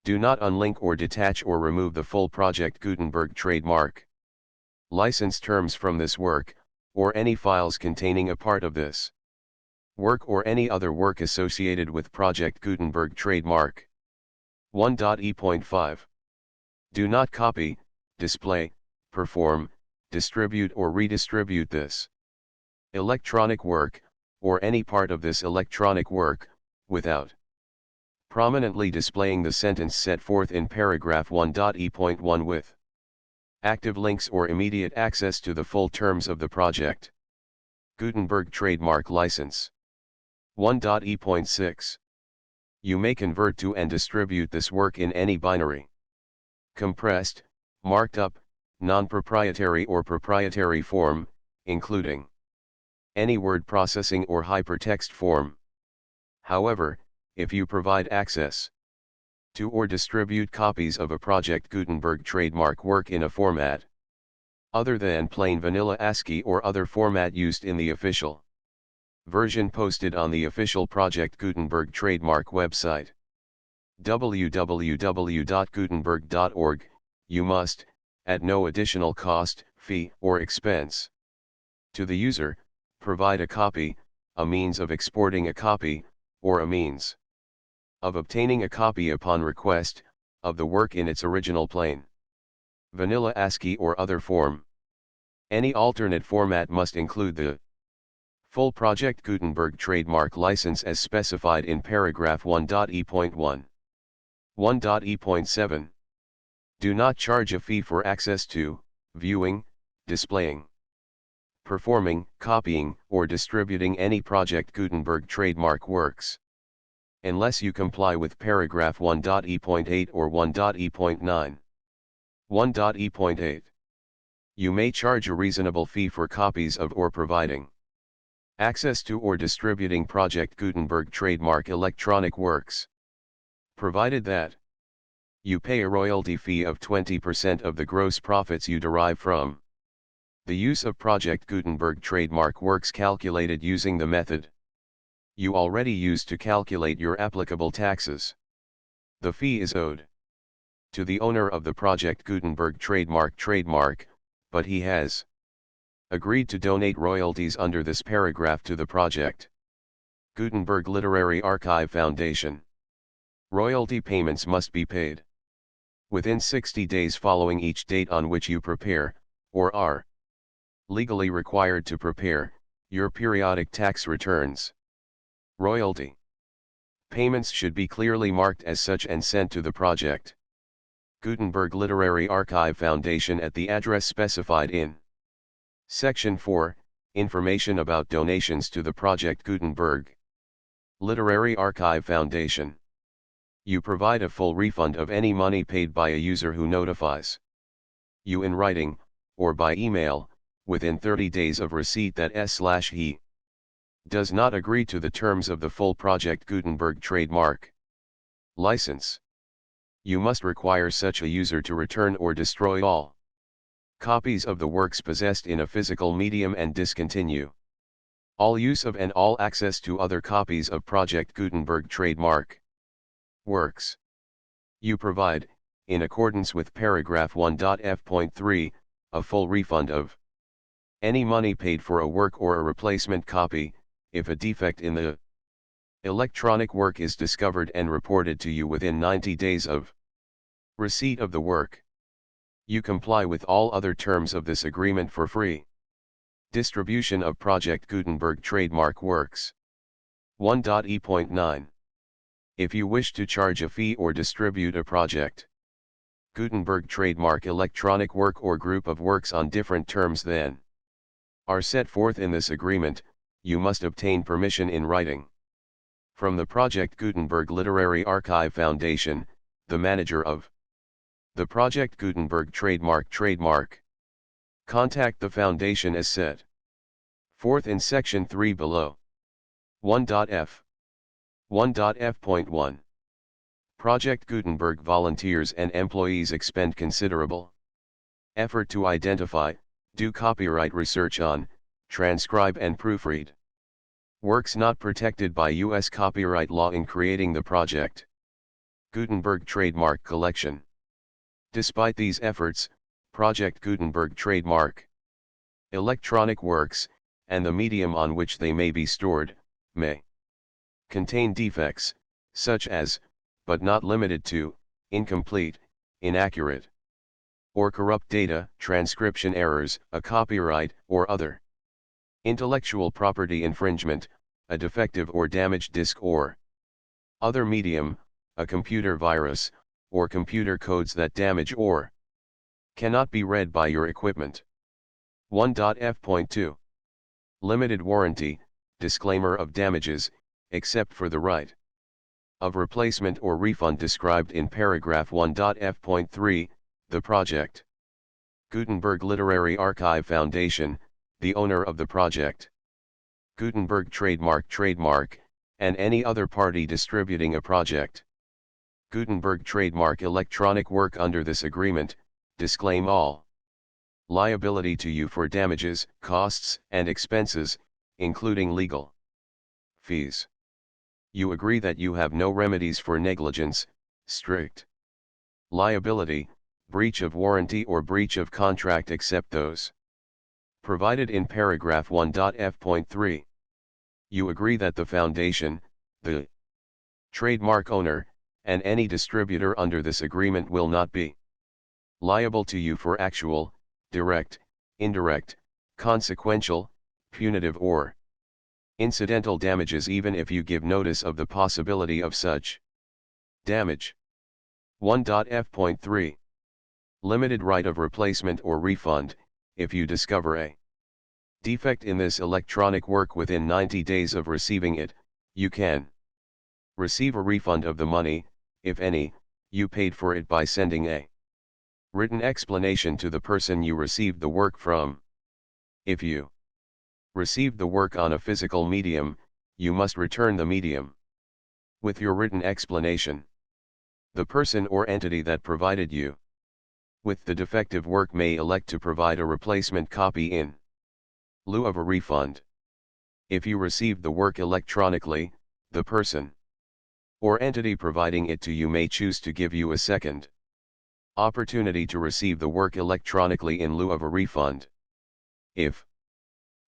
Do not unlink or detach or remove the full Project Gutenberg trademark license terms from this work, or any files containing a part of this work or any other work associated with Project Gutenberg trademark. 1.e.5. Do not copy, display, perform, distribute or redistribute this electronic work, or any part of this electronic work, without prominently displaying the sentence set forth in paragraph 1.e.1 with active links or immediate access to the full terms of the Project Gutenberg trademark license. 1.e.6. You may convert to and distribute this work in any binary, compressed, marked up, non-proprietary or proprietary form, including any word processing or hypertext form. However, if you provide access to or distribute copies of a Project Gutenberg trademark work in a format other than plain vanilla ASCII or other format used in the official version posted on the official Project Gutenberg trademark website, www.gutenberg.org, you must, at no additional cost, fee, or expense to the user, provide a copy, a means of exporting a copy, or a means of obtaining a copy upon request, of the work in its original plain vanilla ASCII or other form. Any alternate format must include the full Project Gutenberg trademark license as specified in paragraph 1.e.1. 1.e.7. Do not charge a fee for access to, viewing, displaying, performing, copying, or distributing any Project Gutenberg trademark works, unless you comply with paragraph 1.e.8 or 1.e.9. 1.e.8. You may charge a reasonable fee for copies of or providing access to or distributing Project Gutenberg trademark electronic works, provided that you pay a royalty fee of 20% of the gross profits you derive from the use of Project Gutenberg trademark works calculated using the method you already used to calculate your applicable taxes. The fee is owed to the owner of the Project Gutenberg trademark, but he has agreed to donate royalties under this paragraph to the Project Gutenberg Literary Archive Foundation. Royalty payments must be paid within 60 days following each date on which you prepare, or are legally required to prepare, your periodic tax returns. Royalty payments should be clearly marked as such and sent to the Project Gutenberg Literary Archive Foundation at the address specified in Section 4, Information about donations to the Project Gutenberg Literary Archive Foundation. You provide a full refund of any money paid by a user who notifies you in writing, or by email, within 30 days of receipt that he does not agree to the terms of the full Project Gutenberg trademark license. You must require such a user to return or destroy all copies of the works possessed in a physical medium and discontinue all use of and all access to other copies of Project Gutenberg trademark works. You provide, in accordance with paragraph 1.f.3, a full refund of any money paid for a work or a replacement copy, if a defect in the electronic work is discovered and reported to you within 90 days of receipt of the work. You comply with all other terms of this agreement for free distribution of Project Gutenberg trademark works. 1.e.9. If you wish to charge a fee or distribute a Project Gutenberg trademark electronic work or group of works on different terms than are set forth in this agreement, you must obtain permission in writing from the Project Gutenberg Literary Archive Foundation, the manager of the Project Gutenberg trademark. Contact the foundation as set forth in section 3 below. 1.f 1.f.1 Project Gutenberg volunteers and employees expend considerable effort to identify, do copyright research on, transcribe and proofread works not protected by U.S. copyright law in creating the Project Gutenberg trademark collection. Despite these efforts, Project Gutenberg trademark electronic works, and the medium on which they may be stored, may contain defects, such as, but not limited to, incomplete, inaccurate, or corrupt data, transcription errors, a copyright or other intellectual property infringement, a defective or damaged disk or other medium, a computer virus, or computer codes that damage or cannot be read by your equipment. 1.f.2 Limited warranty, disclaimer of damages, except for the right of replacement or refund described in paragraph 1.f.3, the Project Gutenberg Literary Archive Foundation, the owner of the Project Gutenberg trademark, and any other party distributing a Project Gutenberg trademark electronic work under this agreement, disclaim all liability to you for damages, costs, and expenses, including legal fees. You agree that you have no remedies for negligence, strict liability, breach of warranty or breach of contract except those provided in paragraph 1.f.3. You agree that the foundation, the trademark owner, and any distributor under this agreement will not be liable to you for actual, direct, indirect, consequential, punitive or incidental damages even if you give notice of the possibility of such damage. 1.f.3 Limited right of replacement or refund, if you discover a defect in this electronic work within 90 days of receiving it, you can receive a refund of the money, if any, you paid for it by sending a written explanation to the person you received the work from. If you received the work on a physical medium, you must return the medium with your written explanation. The person or entity that provided you with the defective work may elect to provide a replacement copy in lieu of a refund. If you received the work electronically, the person or entity providing it to you may choose to give you a second opportunity to receive the work electronically in lieu of a refund. If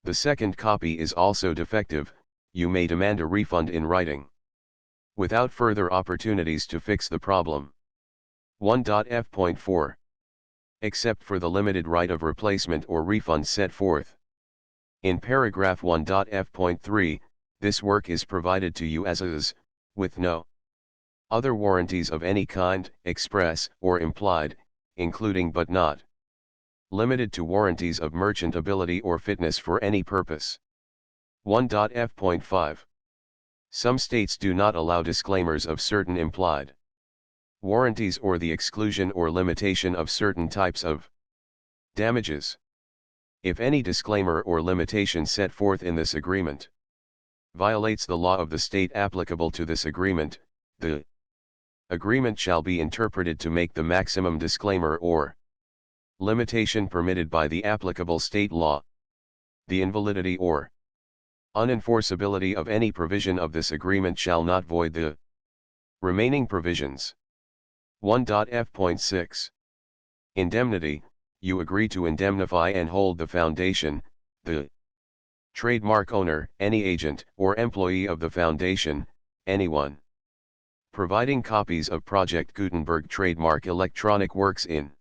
the second copy is also defective, you may demand a refund in writing, without further opportunities to fix the problem. 1.f.4 Except for the limited right of replacement or refund set forth in paragraph 1.f.3, this work is provided to you as is, with no other warranties of any kind, express or implied, including but not limited to warranties of merchantability or fitness for any purpose. 1.f.5 Some states do not allow disclaimers of certain implied warranties or the exclusion or limitation of certain types of damages. If any disclaimer or limitation set forth in this agreement violates the law of the state applicable to this agreement, the agreement shall be interpreted to make the maximum disclaimer or limitation permitted by the applicable state law. The invalidity or unenforceability of any provision of this agreement shall not void the remaining provisions. 1.f.6 Indemnity, you agree to indemnify and hold the foundation, the trademark owner, any agent or employee of the foundation, anyone providing copies of Project Gutenberg trademark electronic works in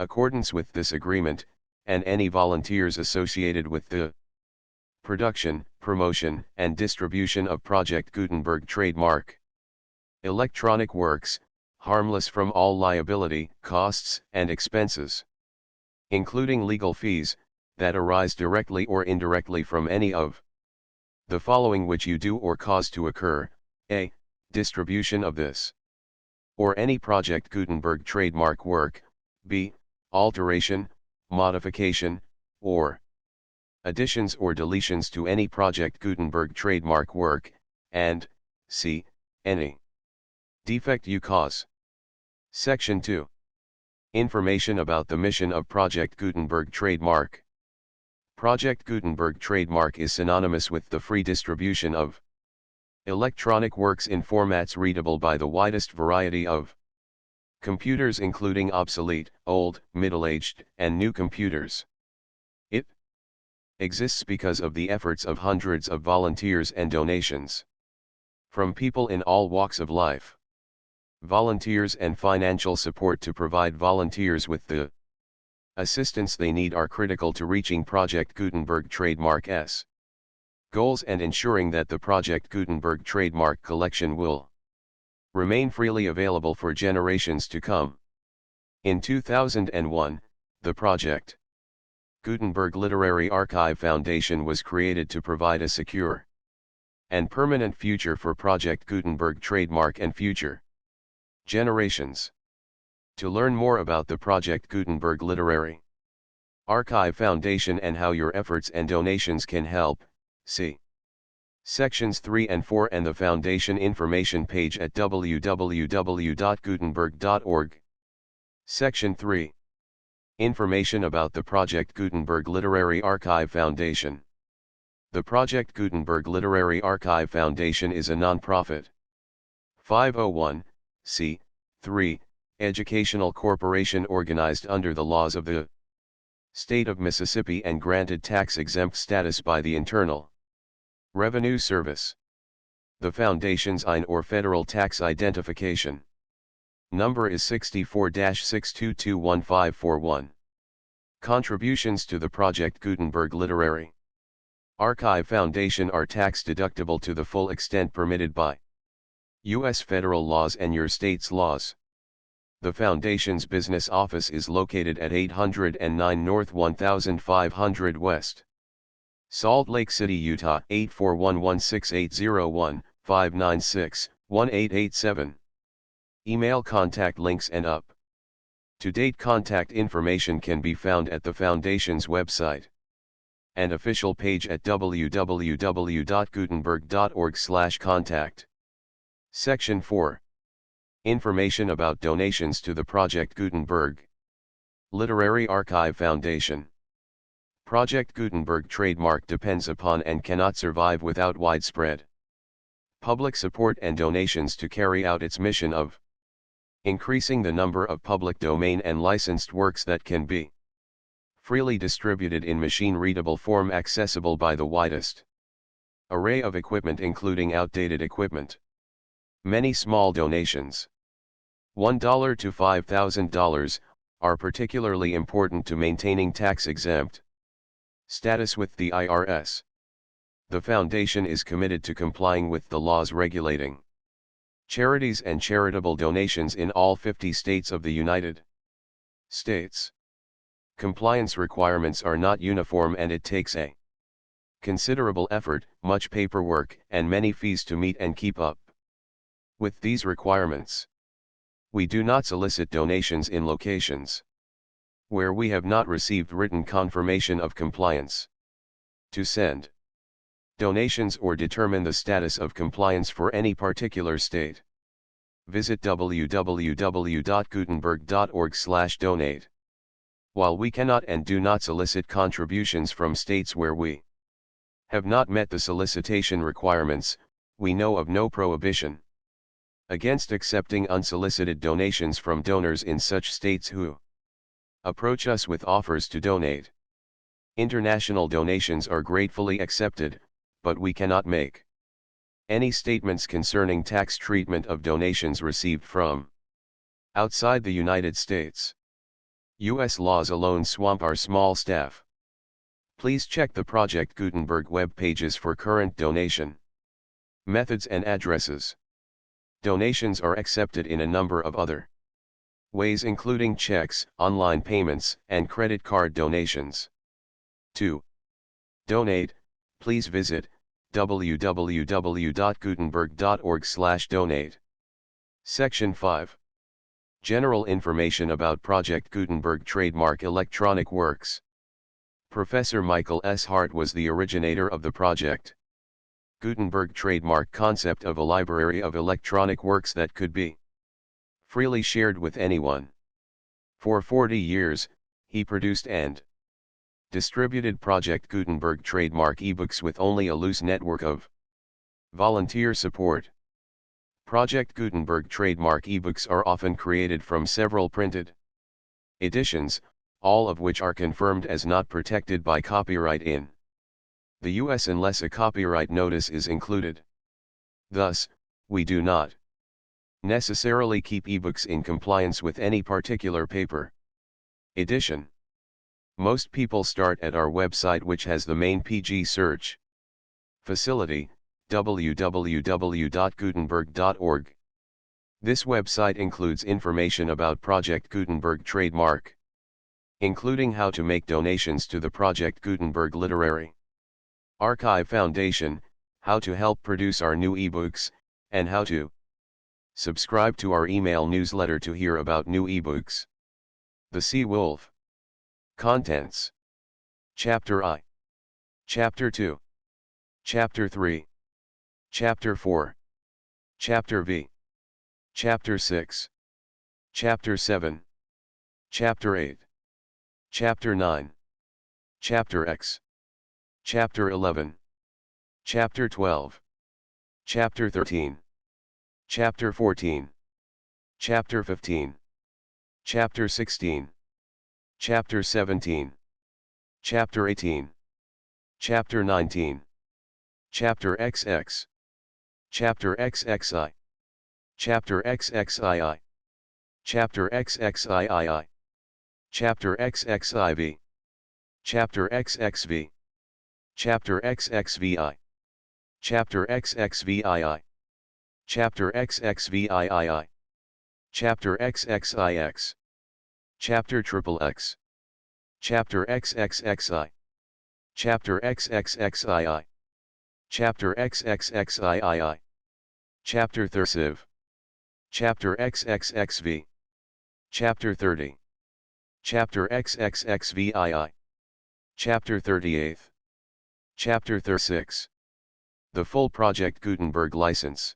accordance with this agreement, and any volunteers associated with the production, promotion, and distribution of Project Gutenberg trademark electronic works, harmless from all liability, costs, and expenses, including legal fees, that arise directly or indirectly from any of the following which you do or cause to occur: a. Distribution of this or any Project Gutenberg trademark work, b. Alteration, modification, or additions or deletions to any Project Gutenberg trademark work, and c. Any defect you cause. Section 2. Information about the mission of Project Gutenberg trademark. Project Gutenberg trademark is synonymous with the free distribution of electronic works in formats readable by the widest variety of computers, including obsolete, old, middle-aged, and new computers. It exists because of the efforts of hundreds of volunteers and donations from people in all walks of life. Volunteers and financial support to provide volunteers with the assistance they need are critical to reaching Project Gutenberg trademark's goals and ensuring that the Project Gutenberg trademark collection will remain freely available for generations to come. In 2001, the Project Gutenberg Literary Archive Foundation was created to provide a secure and permanent future for Project Gutenberg trademark and future generations. To learn more about the Project Gutenberg Literary Archive Foundation and how your efforts and donations can help, see Sections 3 and 4 and the Foundation information page at www.gutenberg.org. Section 3. Information about the Project Gutenberg Literary Archive Foundation. The Project Gutenberg Literary Archive Foundation is a non-profit 501(c)(3) educational corporation organized under the laws of the State of Mississippi and granted tax-exempt status by the Internal Revenue Service. The Foundation's IN or Federal Tax Identification number is 64-6221541. Contributions to the Project Gutenberg Literary Archive Foundation are tax-deductible to the full extent permitted by U.S. federal laws and your state's laws. The Foundation's business office is located at 809 North 1500 West, Salt Lake City, Utah 841-16801-596-1887. Email contact links and up-to-date contact information can be found at the Foundation's website and official page at www.gutenberg.org/contact. Section 4. Information about donations to the Project Gutenberg Literary Archive Foundation. Project Gutenberg trademark depends upon and cannot survive without widespread public support and donations to carry out its mission of increasing the number of public domain and licensed works that can be freely distributed in machine-readable form accessible by the widest array of equipment, including outdated equipment. Many small donations, $1 to $5,000, are particularly important to maintaining tax-exempt status with the IRS. The Foundation is committed to complying with the laws regulating charities and charitable donations in all 50 states of the United States. Compliance requirements are not uniform and it takes a considerable effort, much paperwork, and many fees to meet and keep up with these requirements. We do not solicit donations in locations where we have not received written confirmation of compliance. To send donations or determine the status of compliance for any particular state, visit www.gutenberg.org/donate. While we cannot and do not solicit contributions from states where we have not met the solicitation requirements, we know of no prohibition against accepting unsolicited donations from donors in such states who approach us with offers to donate. International donations are gratefully accepted, but we cannot make any statements concerning tax treatment of donations received from outside the United States. U.S. laws alone swamp our small staff. Please check the Project Gutenberg web pages for current donation methods and addresses. Donations are accepted in a number of other ways, including checks, online payments, and credit card donations. To donate, please visit www.gutenberg.org/donate. Section 5. General information about Project Gutenberg Trademark Electronic Works. Professor Michael S. Hart was the originator of the project. Gutenberg trademark concept of a library of electronic works that could be freely shared with anyone. For 40 years, he produced and distributed Project Gutenberg trademark ebooks with only a loose network of volunteer support. Project Gutenberg trademark ebooks are often created from several printed editions, all of which are confirmed as not protected by copyright in the US unless a copyright notice is included. Thus, we do not necessarily keep ebooks in compliance with any particular paper edition. Most people start at our website, which has the main PG search facility, www.gutenberg.org. This website includes information about Project Gutenberg trademark, including how to make donations to the Project Gutenberg Literary Archive Foundation, how to help produce our new ebooks, and how to subscribe to our email newsletter to hear about new ebooks. The Sea Wolf. Contents. Chapter I. Chapter 2. Chapter 3. Chapter 4. Chapter V. Chapter 6. Chapter 7. Chapter 8. Chapter 9. Chapter X. Chapter 11. Chapter 12. Chapter 13. Chapter 14. Chapter 15. Chapter 16. Chapter 17. Chapter 18. Chapter 19. Chapter XX. Chapter XXI. Chapter XXII. Chapter XXIII. Chapter XXIV. Chapter XXV. Chapter XXVI. Chapter XXVII. Chapter XXVIII. Chapter XXIX. Chapter XXX. Chapter XXXI. Chapter XXXII. Chapter XXXIII. Chapter XXXV. Chapter XXXV. Chapter 30. Chapter XXXVII. Chapter 38. Chapter 36. The full Project Gutenberg license.